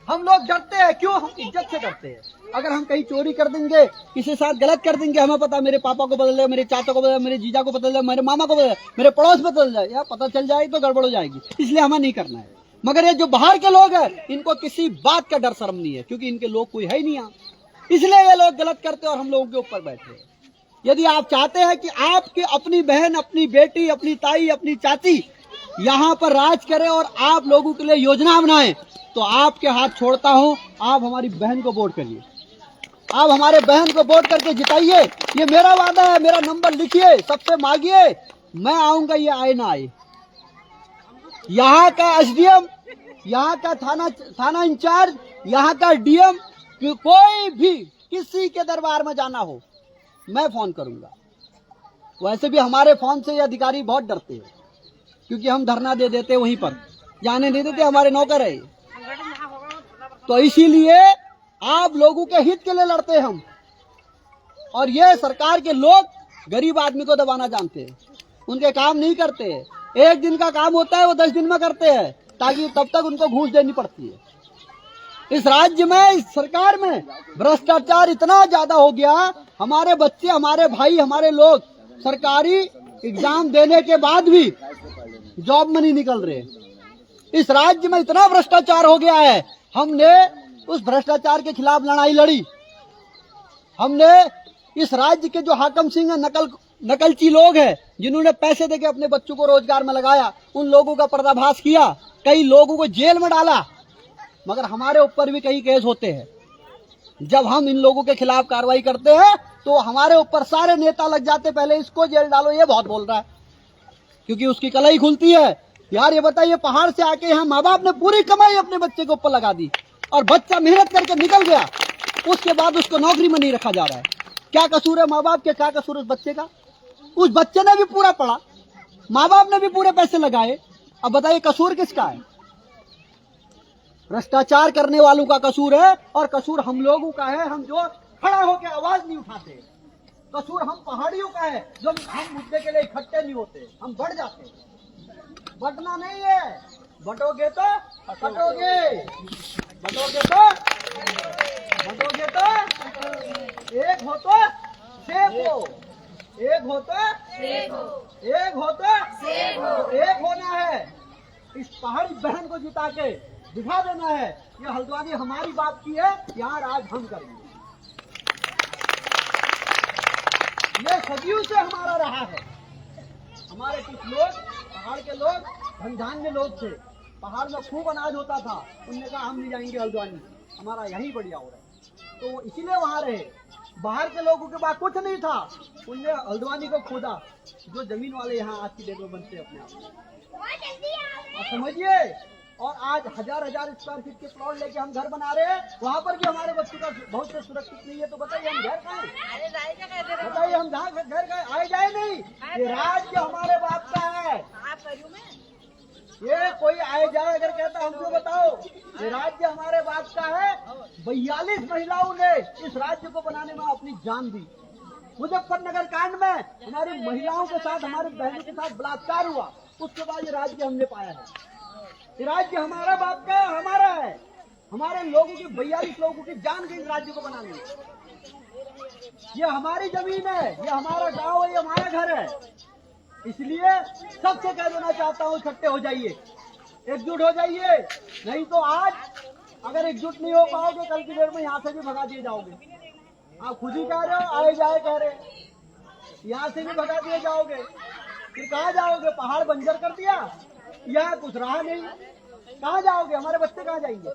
हम लोग डरते हैं, क्यों? हम इज्जत से डरते हैं। अगर हम कहीं चोरी कर देंगे, किसी के साथ गलत कर देंगे, हमें पता मेरे पापा को बदल जाए, मेरे चाचा को बदल जाए, मेरे जीजा को बदल जाए, मेरे मामा को बदल जाए, मेरे पड़ोस में बदल जाए, या पता चल जाए तो गड़बड़ हो जाएगी, इसलिए हमें नहीं करना है। मगर ये जो बाहर के लोग हैं, इनको किसी बात का डर शर्म नहीं है, क्योंकि इनके लोग कोई है ही नहीं यहाँ, इसलिए ये लोग गलत करते और हम लोगों के ऊपर बैठे हैं। यदि आप चाहते हैं कि आपकी अपनी बहन, अपनी बेटी, अपनी ताई, अपनी चाची यहाँ पर राज करे और आप लोगों के लिए योजना बनाए, तो आपके हाथ छोड़ता हूँ, आप हमारी बहन को वोट करिए, आप हमारे बहन को वोट करके जिताइए। ये मेरा वादा है, मेरा नंबर लिखिए, सबसे मांगिए, मैं आऊंगा, ये आए ना आए। यहाँ का एसडीएम, यहाँ का थाना इंचार्ज, यहाँ का डीएम, कोई भी किसी के दरबार में जाना हो, मैं फोन करूंगा। वैसे भी हमारे फोन से ये अधिकारी बहुत डरते हैं, क्योंकि हम धरना दे देते वहीं पर, जाने नहीं देते, हमारे नौकर है। तो इसीलिए आप लोगों के हित के लिए लड़ते हैं हम। और ये सरकार के लोग गरीब आदमी को दबाना जानते हैं, उनके काम नहीं करते हैं। एक दिन का काम होता है, वो 10 दिन में करते हैं, ताकि तब तक उनको घूस देनी पड़ती है। इस राज्य में, इस सरकार में भ्रष्टाचार इतना ज्यादा हो गया, हमारे बच्चे, हमारे भाई, हमारे लोग सरकारी एग्जाम देने के बाद भी जॉब में नहीं निकल रहे। इस राज्य में इतना भ्रष्टाचार हो गया है, हमने उस भ्रष्टाचार के खिलाफ लड़ाई लड़ी। हमने इस राज्य के जो हाकम सिंह है, नकलची लोग हैं, जिन्होंने पैसे देके अपने बच्चों को रोजगार में लगाया, उन लोगों का पर्दाफाश किया, कई लोगों को जेल में डाला। मगर हमारे ऊपर भी कई केस होते हैं। जब हम इन लोगों के खिलाफ कार्रवाई करते हैं, तो हमारे ऊपर सारे नेता लग जाते, पहले इसको जेल डालो, ये बहुत बोल रहा है, क्योंकि उसकी कलाई खुलती है। यार ये बताइए, पहाड़ से आके यहाँ माँ बाप ने पूरी कमाई अपने बच्चे के ऊपर लगा दी, और बच्चा मेहनत करके निकल गया, उसके बाद उसको नौकरी में नहीं रखा जा रहा है। क्या कसूर है माँ बाप के, क्या कसूर उस बच्चे का? उस बच्चे ने भी पूरा पढ़ा, माँ बाप ने भी पूरे पैसे लगाए, अब बताइए कसूर किसका है? भ्रष्टाचार करने वालों का कसूर है, और कसूर हम लोगों का है, हम जो खड़ा होकर आवाज नहीं उठाते। कसूर हम पहाड़ियों का है, जो हम मुद्दे के लिए इकट्ठे नहीं होते, हम बढ़ जाते हैं। बटना नहीं है, बटोगे तो हटोगे, बटोगे तो बटोगे तो एक हो तो सेफ हो, एक हो तो सेफ हो, एक हो तो सेफ हो, एक होना है। इस पहाड़ी बहन को जिता के दिखा देना है, ये हल्द्वानी हमारी बात की है, यहाँ राज हम करेंगे। ये सदियों से हमारा रहा है। हमारे कुछ लोग, पहाड़ के लोग धनधान्य लोग थे, पहाड़ में खूब अनाज होता था, उन्होंने कहा हम नहीं जाएंगे हल्द्वानी, हमारा यही बढ़िया हो रहा है, तो इसीलिए वहां रहे। बाहर के लोगों के पास कुछ नहीं था, उनने हल्द्वानी को खोदा, जो जमीन वाले यहाँ आज की डेट में बनते अपने आप, समझिए। और आज हजार स्क्वायर फीट के प्लॉट लेके हम घर बना रहे हैं, वहाँ पर भी हमारे बच्चों का बहुत से सुरक्षित नहीं है। तो बताइए हम घर कहाँ, बताइए हम घर आए जाए नहीं, ये राज्य हमारे बाप का है। ये कोई आए जाए अगर कहता हमको बताओ ये राज्य हमारे बाप का है। 42 महिलाओं ने इस राज्य को बनाने में अपनी जान दी। मुजफ्फरनगर कांड में हमारी महिलाओं के साथ, हमारी बहनों के साथ बलात्कार हुआ, उसके बाद ये राज्य हमने पाया है। ये राज्य हमारा बाप का है, हमारा है। हमारे लोगों की 42 लोगों की जान गई इस राज्य को बनाने में। ये हमारी जमीन है, ये हमारा गांव है, ये हमारा घर है। इसलिए सबसे कह देना चाहता हूँ, इकट्ठे हो जाइए, एकजुट हो जाइए। नहीं तो आज अगर एकजुट नहीं हो पाओगे, कल की देर में यहाँ से भी भगा दिए जाओगे। आप खुद ही कह रहे हो, आए जाए कह रहे, यहाँ से भी भगा दिए जाओगे। फिर कहाँ जाओगे? पहाड़ बंजर कर दिया, यहाँ कुछ रहा नहीं, कहाँ जाओगे? हमारे बच्चे कहाँ जाएंगे?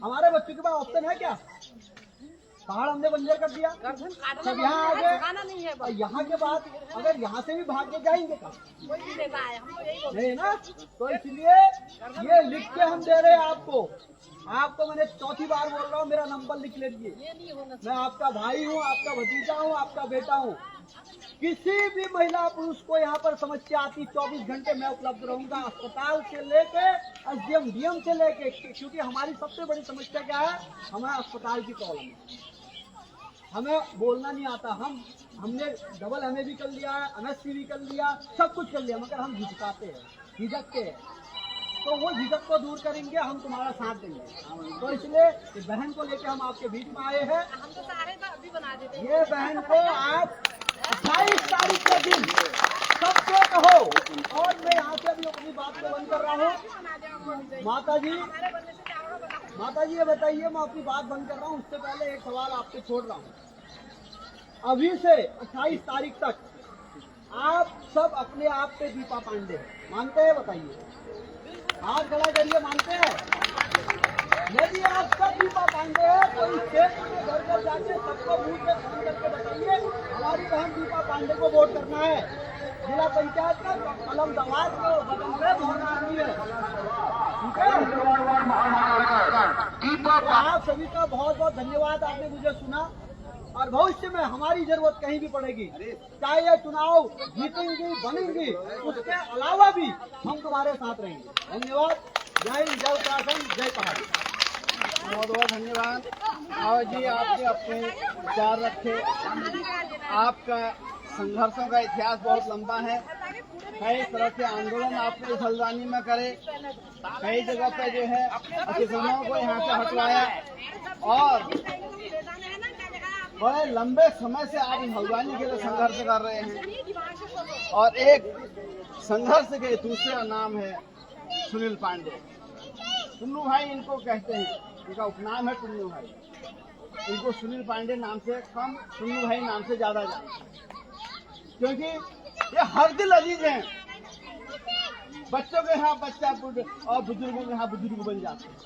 हमारे बच्चों के पास ऑप्शन है क्या? पहाड़ हमने बंजर कर दिया, सब यहाँ आ गए। यहाँ के बाद अगर यहाँ से भी भाग के जाएंगे कहाँ? नहीं ना। तो इसलिए ये लिख के हम दे रहे हैं आपको मैंने चौथी बार बोल रहा हूँ, मेरा नंबर लिख लीजिए। मैं आपका भाई हूँ, आपका भतीजा हूँ, आपका बेटा हूँ। किसी भी महिला पुरुष को यहाँ पर समस्या आती, 24 घंटे मैं उपलब्ध रहूंगा। अस्पताल से लेके एसडीएम डीएम से लेके, क्योंकि हमारी सबसे बड़ी समस्या क्या है? हमें अस्पताल की प्रॉब्लम है। हमें बोलना नहीं आता। हमने डबल एमए भी कर लिया, एमएससी भी कर लिया, सब कुछ कर लिया, मगर हम झिझकाते हैं, झिझकते हैं। तो वो झिझक को दूर करेंगे, हम तुम्हारा साथ देंगे। तो इसलिए इस बहन को लेकर हम आपके बीच में आए हैं। ये बहन को आज 28 तारीख के दिन सबसे कहो। और मैं यहाँ से अभी अपनी बात को बंद कर रहा हूँ। माता जी ये बताइए, मैं अपनी बात बंद कर रहा हूँ, उससे पहले एक सवाल आपसे छोड़ रहा हूँ। अभी से 28 तारीख तक आप सब अपने आप पे दीपा पांडे मानते हैं? बताइए, हाथ खड़ा करिए, मानते हैं? यदि आप सब दीपा पांडे हैं तो इस क्षेत्र में घर घर जाके सबको मुंह पे फोन करके बताइए हमारी बहन दीपा पांडे को वोट करना है। जिला पंचायत का कलम दवाज को बदल में होना नहीं है, ठीक है? तो आप सभी का बहुत बहुत धन्यवाद, आपने मुझे सुना। और भविष्य में हमारी जरूरत कहीं भी पड़ेगी, चाहे ये चुनाव जीतेंगी बनेंगी, उसके अलावा भी हम तुम्हारे साथ रहेंगे। धन्यवाद। जय हिंद, जय उत्तराखंड, जय पहाड़ी। बहुत बहुत धन्यवाद। और जी आपने अपने विचार रखे। आपका संघर्षों का इतिहास बहुत लंबा है। कई तरह के आंदोलन आपने इस हल्द्वानी में करे, कई जगह पे जो है किसानों को यहाँ से हटवाया, और बड़े लंबे समय से आप इस हल्द्वानी के लिए संघर्ष कर रहे हैं। और एक संघर्ष के दूसरा नाम है सुनील पांडे। टुन्नू भाई इनको कहते हैं, इनका उपनाम है टुन्नू भाई। इनको सुनील पांडे नाम से कम, टुन्नू भाई नाम से ज्यादा जानते हैं, क्योंकि ये हर दिल अजीज हैं। बच्चों के यहाँ बच्चा और बुजुर्गों के यहाँ बुजुर्ग बन जाते हैं।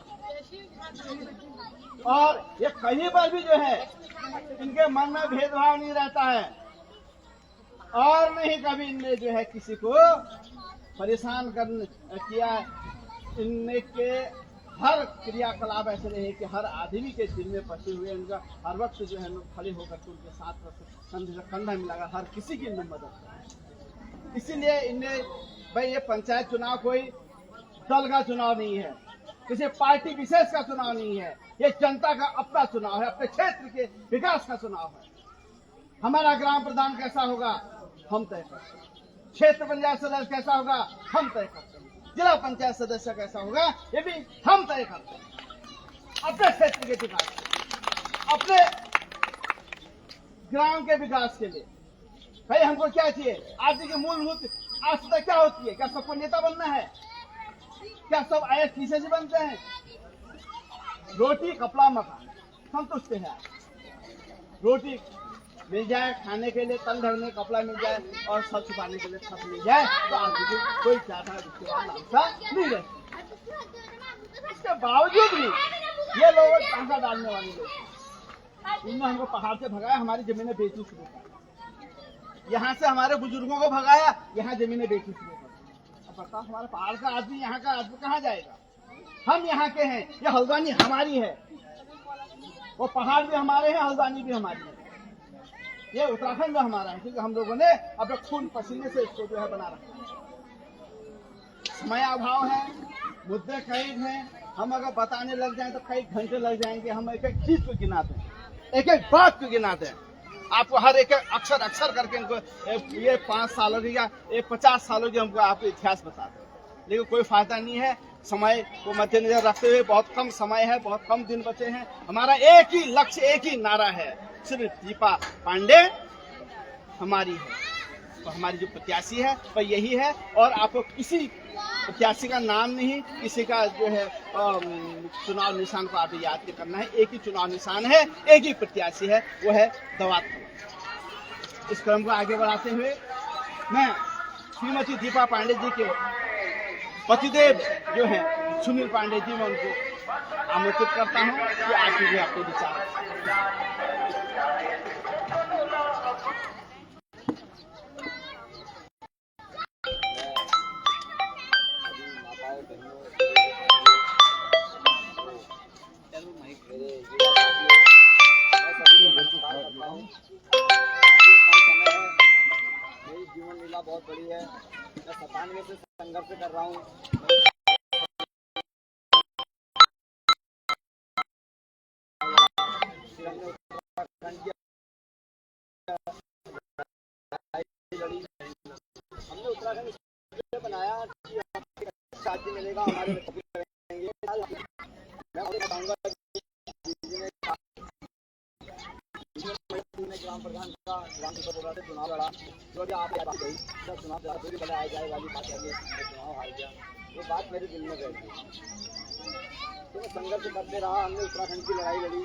और ये कहीं पर भी जो है इनके मन में भेदभाव नहीं रहता है, और नहीं कभी इनने जो है किसी को परेशान किया। इनके हर क्रियाकलाप ऐसे नहीं है कि हर आदमी के दिल में फंसे हुए। इनका हर वक्त जो है खड़े होकर उनके साथ कंधा मिलाकर हर किसी की मदद करें। इसीलिए इनने भाई ये पंचायत चुनाव कोई दल का चुनाव नहीं है, किसी पार्टी विशेष का चुनाव नहीं है। ये जनता का अपना चुनाव है, अपने क्षेत्र के विकास का चुनाव है। हमारा ग्राम प्रधान कैसा होगा हम तय करते हैं, क्षेत्र पंचायत सदस्य कैसा होगा हम तय करते हैं, जिला पंचायत सदस्य कैसा होगा ये भी हम तय करते हैं। अपने क्षेत्र के विकास, अपने ग्राम के विकास के लिए भाई हमको क्या चाहिए? आज की मूलभूत आवश्यकता क्या होती है? क्या सबको नेता बनना है? क्या सब आईएएस पीसीएस बनते हैं? रोटी कपड़ा मकान संतुष्ट है। रोटी मिल जाए खाने के लिए, तन ढकने कपड़ा मिल जाए, और सब छुपाने के लिए छत मिल जाए, तो आदमी कोई ज्यादा नहीं रहे। इसके बावजूद भी ये लोग पैसा डालने वाले लोग, इन्होंने हमको पहाड़ से भगाया, हमारी जमीनें बेचनी शुरू कर, यहाँ से हमारे बुजुर्गों को भगाया, यहाँ जमीनें बेचनी शुरू कर। अब बताओ हमारे पहाड़ का आदमी यहाँ का आदमी कहाँ जाएगा? हम यहाँ के हैं, ये हल्द्वानी हमारी है, वो पहाड़ भी हमारे हैं, हल्द्वानी भी हमारी है, ये उत्तराखंड में हमारा है, क्योंकि हम लोगों ने अपने खून पसीने से इसको जो है बना रखा है। समय अभाव है, मुद्दे कई हैं। हम अगर बताने लग जाएं तो कई घंटे लग जाएंगे। हम एक एक चीज को गिनाते हैं, एक एक बात को गिनाते हैं। आपको हर एक अक्षर अक्षर करके इनको ये 5 सालों की या ये 50 सालों की हमको आपको इतिहास बताते हैं, लेकिन कोई फायदा नहीं है। समय को मद्देनजर रखते हुए बहुत कम समय है, बहुत कम दिन बचे हैं। हमारा एक ही लक्ष्य, एक ही नारा है, सिर्फ दीपा पांडे हमारी है। तो हमारी जो प्रत्याशी है वह यही है। और आपको किसी प्रत्याशी का नाम नहीं, किसी का जो है चुनाव निशान को आप याद नहीं करना है। एक ही चुनाव निशान है, एक ही प्रत्याशी है, वो है दवात। इस क्रम को आगे बढ़ाते हुए मैं श्रीमती दीपा पांडे जी के पतिदेव जो है सुनील पांडे जी, मैं उनको आमंत्रित करता हूँ कि आप भी अपने विचार। मेरी जीवन लीला बहुत बड़ी है। मैं 97 से संघर्ष कर रहा हूँ। हमने उत्तराखंड बनाया कि साथी मिलेगा हमारे मैं बताऊंगा ग्राम प्रधान का ग्राम सभा से चुनाव लड़ा, जो भी आप चुनाव लड़ा तो भी भले आए जाए वाली बात है, चुनाव हार गया, ये बात मेरे दिल में बैठी। तो मैं संघर्ष करते रहा। हमने उत्तराखंड की लड़ाई लड़ी।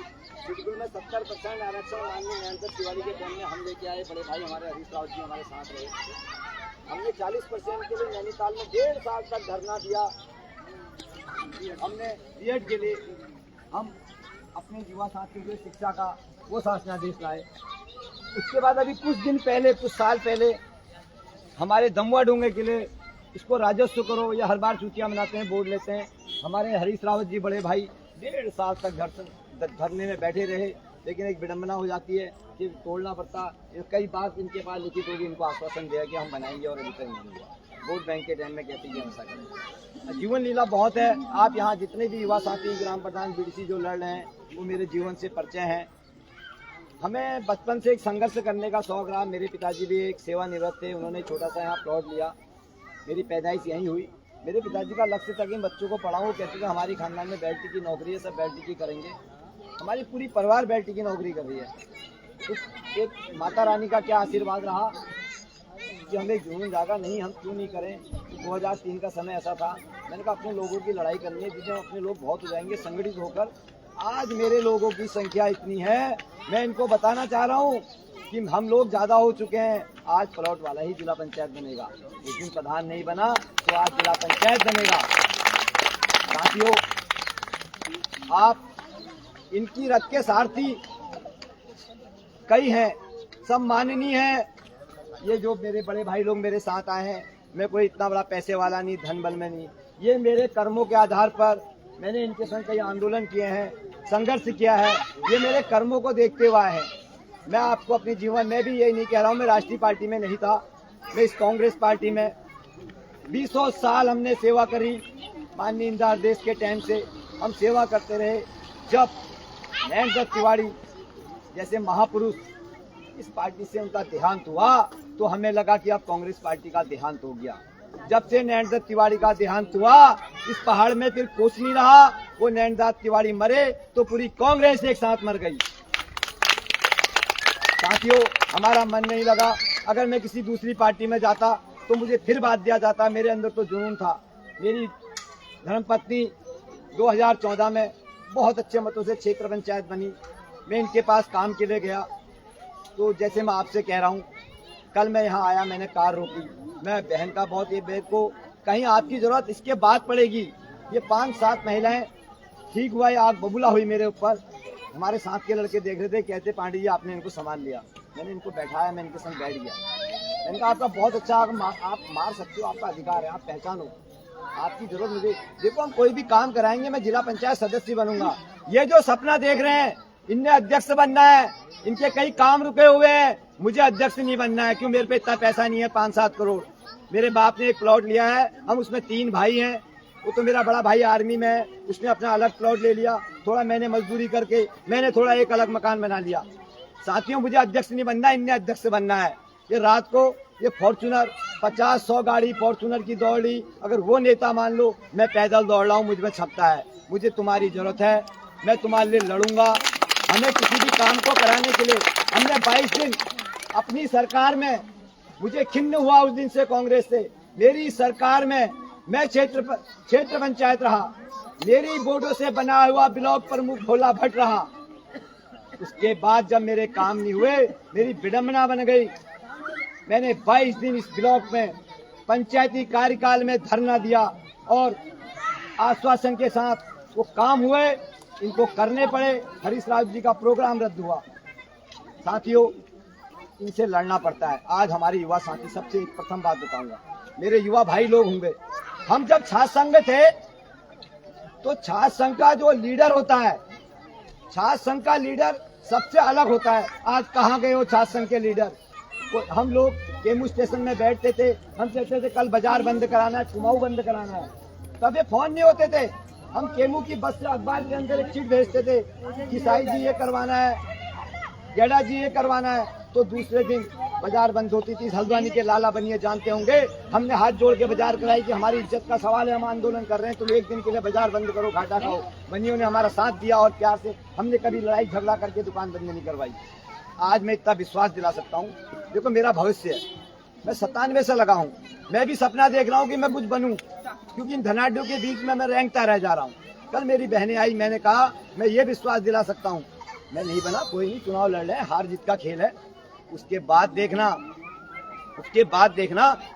बिल्कुल में 70% आरक्षण माननीय नैनसर तिवारी के फोन में हम लेके आए। बड़े भाई हमारे हरीश रावत जी हमारे साथ रहे। हमने 40% के लिए नैनीताल में 1.5 साल तक धरना दिया। हमने बीएड के लिए हम अपने युवा साथी के शिक्षा का वो शासनादेश लाए। उसके बाद अभी कुछ दिन पहले, कुछ साल पहले हमारे दमुआ डोंगे के लिए इसको राजस्व करो या हर बार छुट्टियां मनाते हैं, बोर्ड लेते हैं। हमारे हरीश रावत जी बड़े भाई 1.5 साल तक धरने में बैठे रहे, लेकिन एक विडम्बना हो जाती है कि तोड़ना पड़ता। कई बार इनके पास लिखित होगी, इनको आश्वासन दिया कि हम बनाएंगे और अभी तक नहीं हुआ। वोट बैंक के टाइम में कहते हैं ऐसा करें। जीवन लीला बहुत है। आप यहाँ जितने भी युवा साथी ग्राम प्रधान बीडीसी जो लड़ रहे हैं वो मेरे जीवन से परिचय हैं। हमें बचपन से एक संघर्ष करने का शौक रहा। मेरे पिताजी भी एक सेवानिवृत्त थे, उन्होंने छोटा सा यहाँ प्लॉट लिया। मेरी पैदाइश यहीं हुई। मेरे पिताजी का लक्ष्य था कि बच्चों को पढ़ाऊँ। कहते थे हमारी खानदान में बेल्ट की नौकरी है, सब बेल्ट की करेंगे। हमारी पूरी परिवार बेल्ट की नौकरी कर रही है। तो एक माता रानी का क्या आशीर्वाद रहा कि हमें जुनून जागा, नहीं हम क्यों नहीं करें। 2003 का समय ऐसा था, मैंने कहा अपने लोगों की लड़ाई करनी है, जिसमें अपने लोग बहुत हो जाएंगे संगठित होकर। आज मेरे लोगों की संख्या इतनी है, मैं इनको बताना चाह रहा हूँ कि हम लोग ज़्यादा हो चुके हैं। आज प्लॉट वाला ही जिला पंचायत बनेगा, लेकिन प्रधान नहीं बना तो आज जिला पंचायत बनेगा। साथियों, आप इनकी रथ के सारथी कई हैं, सब माननीय हैं। ये जो मेरे बड़े भाई लोग मेरे साथ आए हैं, मैं कोई इतना बड़ा पैसे वाला नहीं, धन बल में नहीं। ये मेरे कर्मों के आधार पर मैंने इनके संग कई आंदोलन किए हैं, संघर्ष किया है। ये मेरे कर्मों को देखते हुए हैं। मैं आपको अपने जीवन में भी यही नहीं कह रहा हूँ। मैं राष्ट्रीय पार्टी में नहीं था, मैं इस कांग्रेस पार्टी में 20 साल हमने सेवा करी। माननीय इंदिरा देश के टाइम से हम सेवा करते रहे। जब नैनसर तिवारी जैसे महापुरुष इस पार्टी से उनका देहांत हुआ तो हमें लगा कि अब कांग्रेस पार्टी का देहांत हो गया। जब से नैनसर तिवारी का देहांत हुआ, इस पहाड़ में फिर कुछ नहीं रहा। वो नैनसर तिवारी मरे तो पूरी कांग्रेस एक साथ मर गई। साथियों, हमारा मन नहीं लगा। अगर मैं किसी दूसरी पार्टी में जाता तो मुझे फिर बात दिया जाता। मेरे अंदर तो जुनून था। मेरी धर्मपत्नी 2014 में बहुत अच्छे मतों से क्षेत्र पंचायत बनी। मैं इनके पास काम के लिए गया, तो जैसे मैं आपसे कह रहा हूँ, कल मैं यहाँ आया, मैंने कार रोकी। मैं बहन का बहुत, ये बहन को कहीं आपकी जरूरत इसके बाद पड़ेगी। ये 5-7 महिलाएं, ठीक हुआ ये आग बबूला हुई मेरे ऊपर। हमारे साथ के लड़के देख रहे थे, कहते पांडे जी आपने इनको संभाल लिया। मैंने इनको बैठाया, मैं इनके संग बैठ गया। मैंने कहा आपका बहुत अच्छा, आप मार सकते हो, आपका अधिकार है, आप पहचानो, आपकी जरूरत मुझे। देखो हम कोई भी काम कराएंगे, मैं जिला पंचायत सदस्य बनूंगा। ये जो सपना देख रहे हैं, इनने अध्यक्ष बनना है, इनके कई काम रुके हुए हैं। मुझे अध्यक्ष नहीं बनना है, क्यों? मेरे पे इतना पैसा नहीं है 5-7 करोड़। मेरे बाप ने एक प्लॉट लिया है, हम उसमें 3 भाई हैं। वो तो मेरा बड़ा भाई आर्मी में है, उसने अपना अलग प्लॉट ले लिया, थोड़ा मैंने मजदूरी करके मैंने थोड़ा एक अलग मकान बना लिया। साथियों, मुझे अध्यक्ष नहीं बनना, इन्हें अध्यक्ष बनना है। ये रात को ये फॉर्च्यूनर 50-100 गाड़ी फॉर्च्यूनर की दौड़ ली, अगर वो नेता मान लो मैं पैदल दौड़ रहा हूँ, मुझ में छपता है। मुझे तुम्हारी जरूरत है, मैं तुम्हारे लिए लड़ूंगा। हमें किसी भी काम को कराने के लिए हमने 22 दिन अपनी सरकार में, मुझे खिन्न हुआ उस दिन से कांग्रेस से। मेरी सरकार में मैं क्षेत्र पंचायत रहा, मेरी वोटों से बना हुआ ब्लॉक प्रमुख भोला भट्ट रहा। उसके बाद जब मेरे काम नहीं हुए, मेरी विडंबना बन गई। मैंने 22 दिन इस ब्लॉक में पंचायती कार्यकाल में धरना दिया और आश्वासन के साथ वो काम हुए, इनको करने पड़े। हरीश राव जी का प्रोग्राम रद्द हुआ। साथियों, इनसे लड़ना पड़ता है। आज हमारे युवा साथी, सबसे एक प्रथम बात बताऊंगा, मेरे युवा भाई लोग होंगे, हम जब छात्र संघ थे तो छात्र संघ का जो लीडर होता है, छात्र संघ का लीडर सबसे अलग होता है। आज कहाँ गए हो छात्र संघ के लीडर? हम लोग केमू स्टेशन में बैठते थे, हम कहते थे कल बाजार बंद कराना है, कुमाऊं बंद कराना है। तब ये फोन नहीं होते थे, हम केमू की बस से अखबार के अंदर एक चिट भेजते थे कि साई जी ये करवाना है, गेड़ा जी ये करवाना है, तो दूसरे दिन बाजार बंद होती थी। हल्द्वानी के लाला बनिए जानते होंगे, हमने हाथ जोड़ के बाजार कराई कि हमारी इज्जत का सवाल है, हम आंदोलन कर रहे हैं, तुम एक दिन के लिए बाजार बंद करो, घाटा खाओ। बनियों ने हमारा साथ दिया और प्यार से, हमने कभी लड़ाई झगड़ा करके दुकान बंद नहीं करवाई। आज मैं इतना विश्वास दिला सकता हूँ, देखो मेरा भविष्य है, मैं 97 से लगा हूँ, मैं भी सपना देख रहा हूँ कि मैं कुछ बनूं, क्योंकि इन धनाढ़यों के बीच में मैं रेंगता रह जा रहा हूँ। कल मेरी बहनें आई, मैंने कहा मैं ये विश्वास दिला सकता हूँ, मैं नहीं बना, कोई नहीं, चुनाव लड़ रहे हैं, हार जीत का खेल है, उसके बाद देखना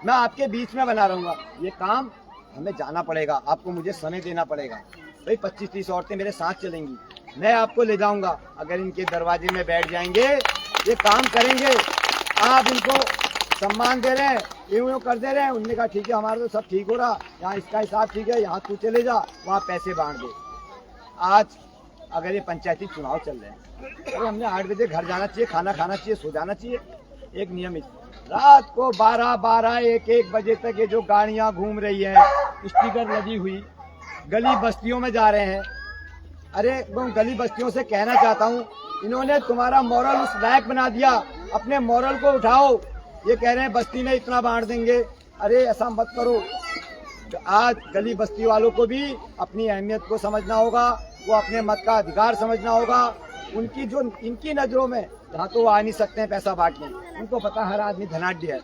मैं आपके बीच में बना रहूंगा। ये काम हमें जाना पड़ेगा, आपको मुझे समय देना पड़ेगा। भाई 25-30 औरतें मेरे साथ चलेंगी, मैं आपको ले जाऊंगा। अगर इनके दरवाजे में बैठ जाएंगे, ये काम करेंगे, आप इनको सम्मान दे रहे हैं, यूं कर दे रहे हैं, उनने कहा ठीक है हमारा तो सब ठीक हो रहा, यहाँ इसका हिसाब ठीक है, यहाँ तू चले जा, वहाँ पैसे बांट दे। आज अगर ये पंचायती चुनाव चल रहे हैं, अरे हमने 8 बजे घर जाना चाहिए, खाना खाना चाहिए, सो जाना चाहिए एक नियमित। रात को 12-1 बजे तक ये जो गाड़ियां घूम रही है, स्टिकर लगी हुई, गली बस्तियों में जा रहे हैं। अरे मैं गली बस्तियों से कहना चाहता हूँ, इन्होंने तुम्हारा मॉरल उस लायक बना दिया, अपने मॉरल को उठाओ। ये कह रहे हैं बस्ती में इतना बांट देंगे, अरे ऐसा मत करो। आज गली बस्ती वालों को भी अपनी अहमियत को समझना होगा, वो अपने मत का अधिकार समझना होगा। उनकी जो इनकी नजरों में जहाँ तो वो आ नहीं सकते हैं पैसा बांटने, उनको पता हर आदमी धनाढ़ है।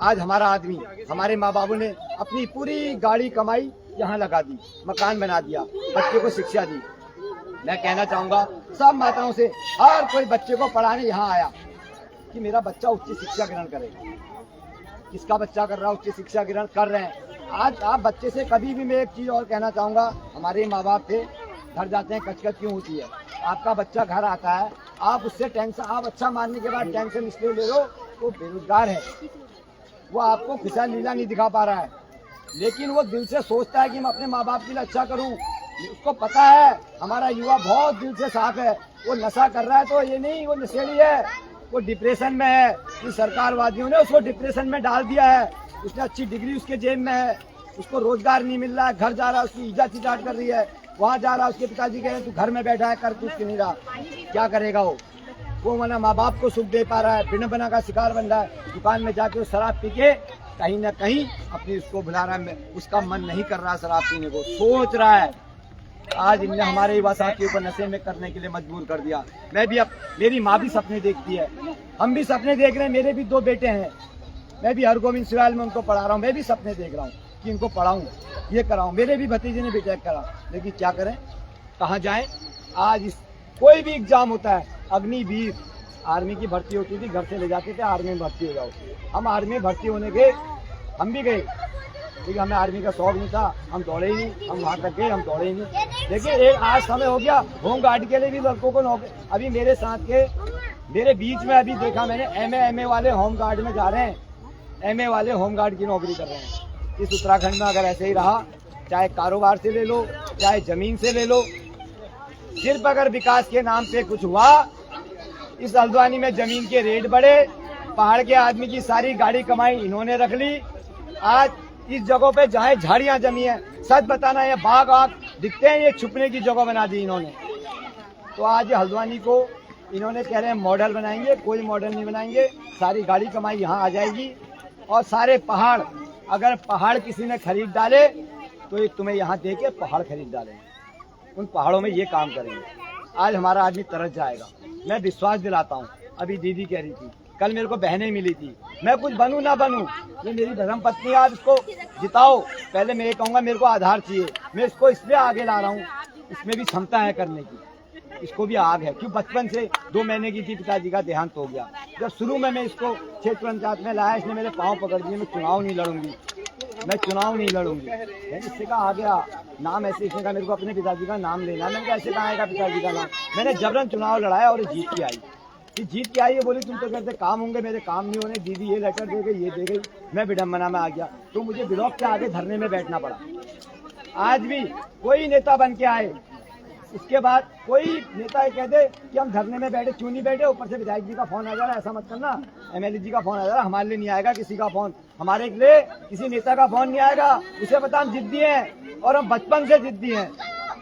आज हमारा आदमी, हमारे माँ बाबू ने अपनी पूरी गाड़ी कमाई यहाँ लगा दी, मकान बना दिया, बच्चे को शिक्षा दी। मैं कहना चाहूंगा सब माताओं से, हर कोई बच्चे को पढ़ाने यहाँ आया कि मेरा बच्चा उच्च शिक्षा ग्रहण करे। किसका बच्चा कर रहा है उच्च शिक्षा ग्रहण? कर रहे हैं। आज आप बच्चे से कभी भी मैं एक चीज और कहना चाहूंगा, हमारे माँ बाप थे, घर जाते हैं कचकच क्यों होती है, आपका बच्चा घर आता है, आप उससे टेंशन, आप अच्छा मानने के बाद टेंशन इसलिए ले लो, वो बेरोजगार है, वो आपको खुशहाल लीला नहीं दिखा पा रहा है, लेकिन वो दिल से सोचता है कि मैं अपने माँ बाप के लिए अच्छा करूं। उसको पता है हमारा युवा बहुत दिल से साफ है, वो नशा कर रहा है तो ये नहीं वो नशेड़ी है, वो डिप्रेशन में है, कि सरकार वादियों ने उसको डिप्रेशन में डाल दिया है। उसने अच्छी डिग्री उसके जेब में है, उसको रोजगार नहीं मिल रहा है, घर जा रहा है उसकी इज्जत चिजाट कर रही है, वहाँ जा रहा है उसके पिताजी कह रहे हैं तू घर में बैठा है, कर कुछ नहीं रहा, क्या करेगा वो मना माँ बाप को सुख दे पा रहा है, विडंबना का शिकार बन रहा है। दुकान में जाके वो शराब पी के कहीं ना कहीं अपनी उसको भुला रहा है, उसका मन नहीं कर रहा शराब पीने को, सोच रहा है। आज इनने हमारे युवा साथियों को नशे में करने के लिए मजबूर कर दिया। मैं भी, अब मेरी माँ भी सपने देखती है, हम भी सपने देख रहे हैं, मेरे भी 2 बेटे हैं, मैं भी हरगोविंद सिवाल में उनको पढ़ा रहा हूँ, मैं भी सपने देख रहा हूँ कि इनको पढ़ाऊँ, ये कराऊँ। मेरे भी भतीजे ने बीटेक करा, लेकिन क्या करें, कहाँ जाएं। आज कोई भी एग्जाम होता है, अग्निवीर आर्मी की भर्ती होती थी, घर से ले जाते थे आर्मी में भर्ती हो जाओ। हम आर्मी में भर्ती होने गए, हम भी गए, लेकिन हमें आर्मी का शौक नहीं था, हम दौड़े ही नहीं, हम वहाँ तक गए, हम दौड़े ही नहीं। देखिए एक आज समय हो गया होम गार्ड के लिए भी लड़कों को नौकरी, अभी मेरे साथ के मेरे बीच में अभी देखा मैंने एमए वाले होम गार्ड में जा रहे हैं, एमए वाले होम गार्ड की नौकरी कर रहे हैं। इस उत्तराखंड में अगर ऐसे ही रहा, चाहे कारोबार से ले लो, चाहे जमीन से ले लो, सिर्फ अगर विकास के नाम से कुछ हुआ, इस हल्द्वानी में जमीन के रेट बढ़े, पहाड़ के आदमी की सारी गाड़ी कमाई इन्होंने रख ली, आज इस जगह पे जहाँ झाड़ियां जमी है, सच बताना ये बाघ आग दिखते हैं, ये छुपने की जगह बना दी इन्होंने। तो आज हल्द्वानी को इन्होंने कह रहे हैं मॉडल बनाएंगे, कोई मॉडल नहीं बनाएंगे, सारी गाड़ी कमाई यहाँ आ जाएगी और सारे पहाड़, अगर पहाड़ किसी ने खरीद डाले तो ये तुम्हें यहाँ दे के पहाड़ खरीद डालेंगे, उन पहाड़ों में ये काम करेंगे। आज हमारा आदमी तरस जाएगा। मैं विश्वास दिलाता हूँ, अभी दीदी कह रही थी, कल मेरे को बहनें मिली थी, मैं कुछ बनूं ना बनूं, ये मेरी धर्म पत्नी, आप इसको जिताओ। पहले मैं ये कहूँगा मेरे को आधार चाहिए, मैं इसको इसलिए आगे ला रहा हूँ, इसमें भी क्षमता है करने की, इसको भी आग है। क्यों बचपन से 2 महीने की थी, पिताजी का देहांत हो गया। जब शुरू में मैं इसको क्षेत्र पंचायत में लाया, इसने मेरे पाँव पकड़ दिए, मैं चुनाव नहीं लड़ूंगी, मैं चुनाव नहीं लड़ूंगी। इससे कहा आ गया नाम, ऐसे इसने कहा मेरे को अपने पिताजी का नाम लेना, मैंने कहा ऐसे कहा आएगा पिताजी का नाम। मैंने जबरन चुनाव लड़ाया और जीत के आई। ये जीत के आई है, बोली तुम तो कहते काम होंगे, मेरे काम नहीं होने, दीदी ये लेटर दे गई, ये दे गई, मैं विडम्बना में आ गया। तो मुझे ब्लॉक के आगे धरने में बैठना पड़ा। आज भी कोई नेता बन के आए, उसके बाद कोई नेता ये कह दे कि हम धरने में बैठे, क्यों नहीं बैठे, ऊपर से विधायक जी का फोन आ जा रहा है, ऐसा मत करना, एमएलए जी का फोन आ जा रहा है, हमारे लिए नहीं आएगा किसी का फोन, हमारे लिए किसी नेता का फोन नहीं आएगा। उसे पता हम जिद्दी हैं और हम बचपन से जिद्दी हैं,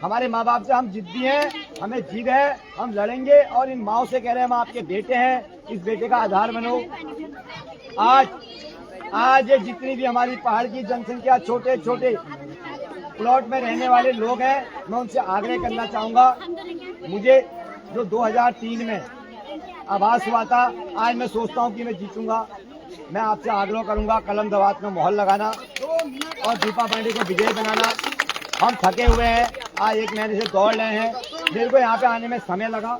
हमारे माँ बाप से हम जिद्दी हैं, हमें जिद है, हम लड़ेंगे। और इन माओ से कह रहे हैं हम आपके बेटे हैं, इस बेटे का आधार बनो। आज ये जितनी भी हमारी पहाड़ की जनसंख्या, छोटे छोटे प्लॉट में रहने वाले लोग हैं, मैं उनसे आग्रह करना चाहूंगा, मुझे जो 2003 में आभास हुआ था, आज मैं सोचता हूं कि मैं जीतूंगा। मैं आपसे आग्रह करूंगा कलम दवात में मोहर लगाना और दीपा पांडे को विजय बनाना। हम थके हुए हैं, आज 1 महीने से दौड़ रहे हैं, मेरे को यहाँ पे आने में समय लगा।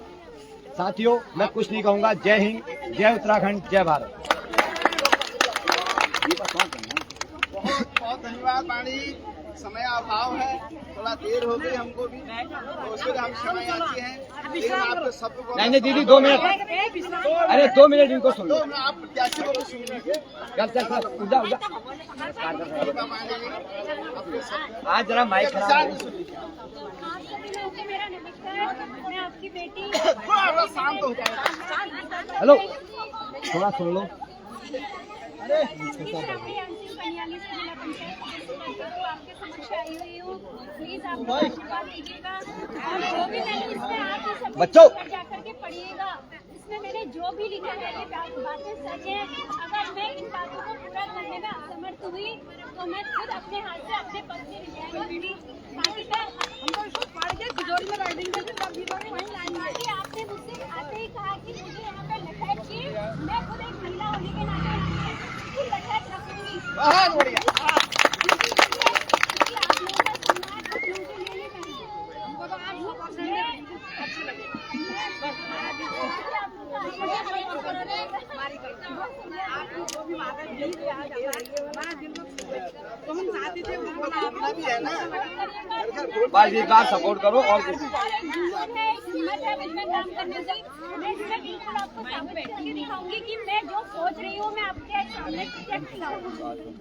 साथियों मैं कुछ नहीं कहूंगा, जय हिंद, जय उत्तराखंड, जय भारत। बहुत धन्यवाद पांडे जी, समय अभाव है, थोड़ा देर हो गई हमको भी, तो उसके लिए हम क्षमा याची हैं। लेकिन आपके सबको नहीं दीदी 2 मिनट, अरे 2 मिनट इनको सुन लो, आप प्रत्याशी को भी सुन लीजिए। चल आज जरा माइक खराब है। मेरा नमस्कार, मैं आपकी बेटी। थोड़ा शांत हो जाए। हेलो, थोड़ा सुन लो। आपके समक्ष आई हुई हूँ, प्लीज आप आशीर्वाद दीजिएगा और जो भी मैंने इसमें आके सब बच्चों जाकर के पढ़िएगा, इसमें मैंने जो भी लिखा है ये बातें सच है। अगर मैं इन बातों को पूरा करने में असमर्थ हुई तो मैं खुद अपने हाथ से अपने पद से रिजाइन करूंगी। बाकी हमको इसको पढ़ के तिजोरी में रख देंगे, बाकी आपने मुझसे आते ही कहा कि मुझे यहाँ पे लठैत चाहिए, मैं खुद एक महिला होने के नाते लठैत रखूंगी। बहुत बढ़िया। बस एक बार सपोर्ट करो और कुछ दिखाऊंगी कि मैं जो सोच रही हूँ मैं आपके सामने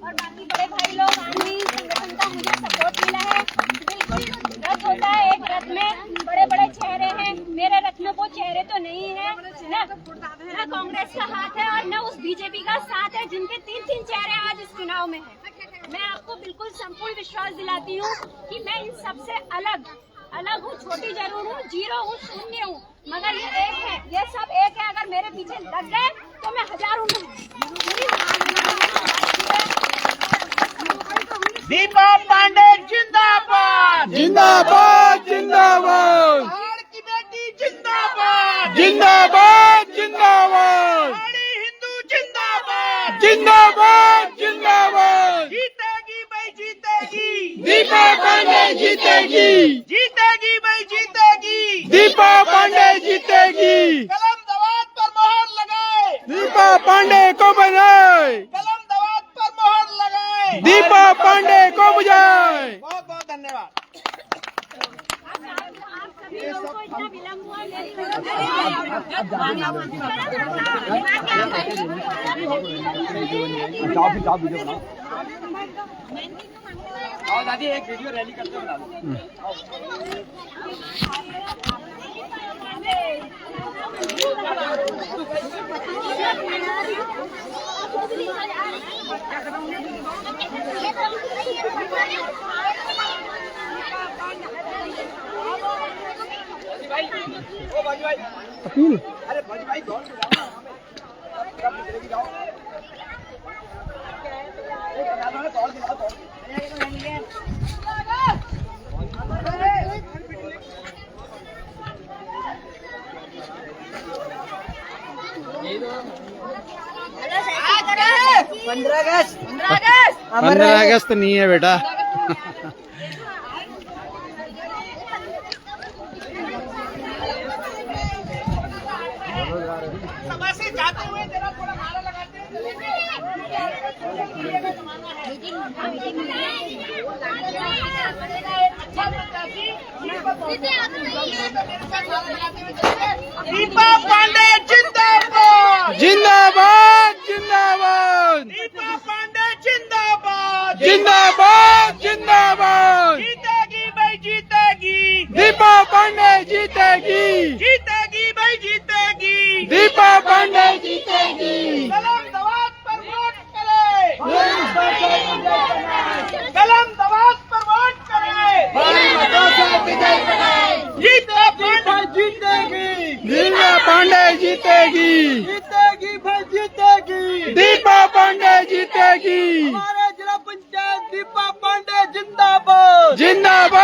और बाकी बड़े भाई लोग आर्मी संगठन का मुझे सपोर्ट मिला है। बिल्कुल रथ होता है, एक रथ में बड़े बड़े चेहरे हैं, मेरे रथ में वो चेहरे तो नहीं है न कांग्रेस का हाथ है और न उस बीजेपी का साथ है जिनके 3-3 चेहरे आज इस चुनाव में है। मैं आपको बिल्कुल संपूर्ण विश्वास दिलाती हूँ कि मैं इन सबसे अलग हूँ, छोटी जरूर हूँ, जीरो हूँ, शून्य हूँ, मगर ये एक है, ये सब एक है। अगर मेरे पीछे लग गए तो मैं हजारों में दीपा पांडे जिंदाबाद, जिंदाबाद जिंदाबाद, पहाड़ की बेटी जिंदाबाद, जिंदाबाद जिंदाबाद, पहाड़ी हिंदू जिंदाबाद, जिंदाबाद जिंदाबाद, जीतेगी भाई जीतेगी, दीपा पांडे जीतेगी, जीतेगी भाई जीतेगी, दीपा पांडे जीतेगी, कलम दवात पर मोहर लगाए, दीपा पांडे को बनाए, कलम दवात पर मोहर लगाए। दीपा पांडे को बुझाए। बहुत बहुत धन्यवाद। आप सभी लोगों को इतना विलम्ब हुआ जाओ वीडियो बनाओ। और दादी एक वीडियो रैली करते बना लो। अपील पंद्रह 15 अगस्त नहीं है बेटा। सभा से जाते हुए जरा थोड़ा नारा लगाते हैं दीपा पांडे जिंदाबाद, जिंदाबाद जिंदाबाद दीपा पांडे जिंदाबाद, जिंदाबाद जिंदाबाद। जीतेगी भाई जीतेगी, दीपा पांडे जीतेगी, जीतेगी भाई जीतेगी। दीपा पांडे जीतेगी। कलम दवात पर वोट करे, कलम दवात पर वोट करे, दीपा पांडे जीतेगी, दीपा पांडे जीतेगी, जीतेगी भाई जीतेगी। दीपा पांडे जीतेगी। हमारे जिला पंचायत दीपा पांडे जिंदाबाद, जिंदाबाद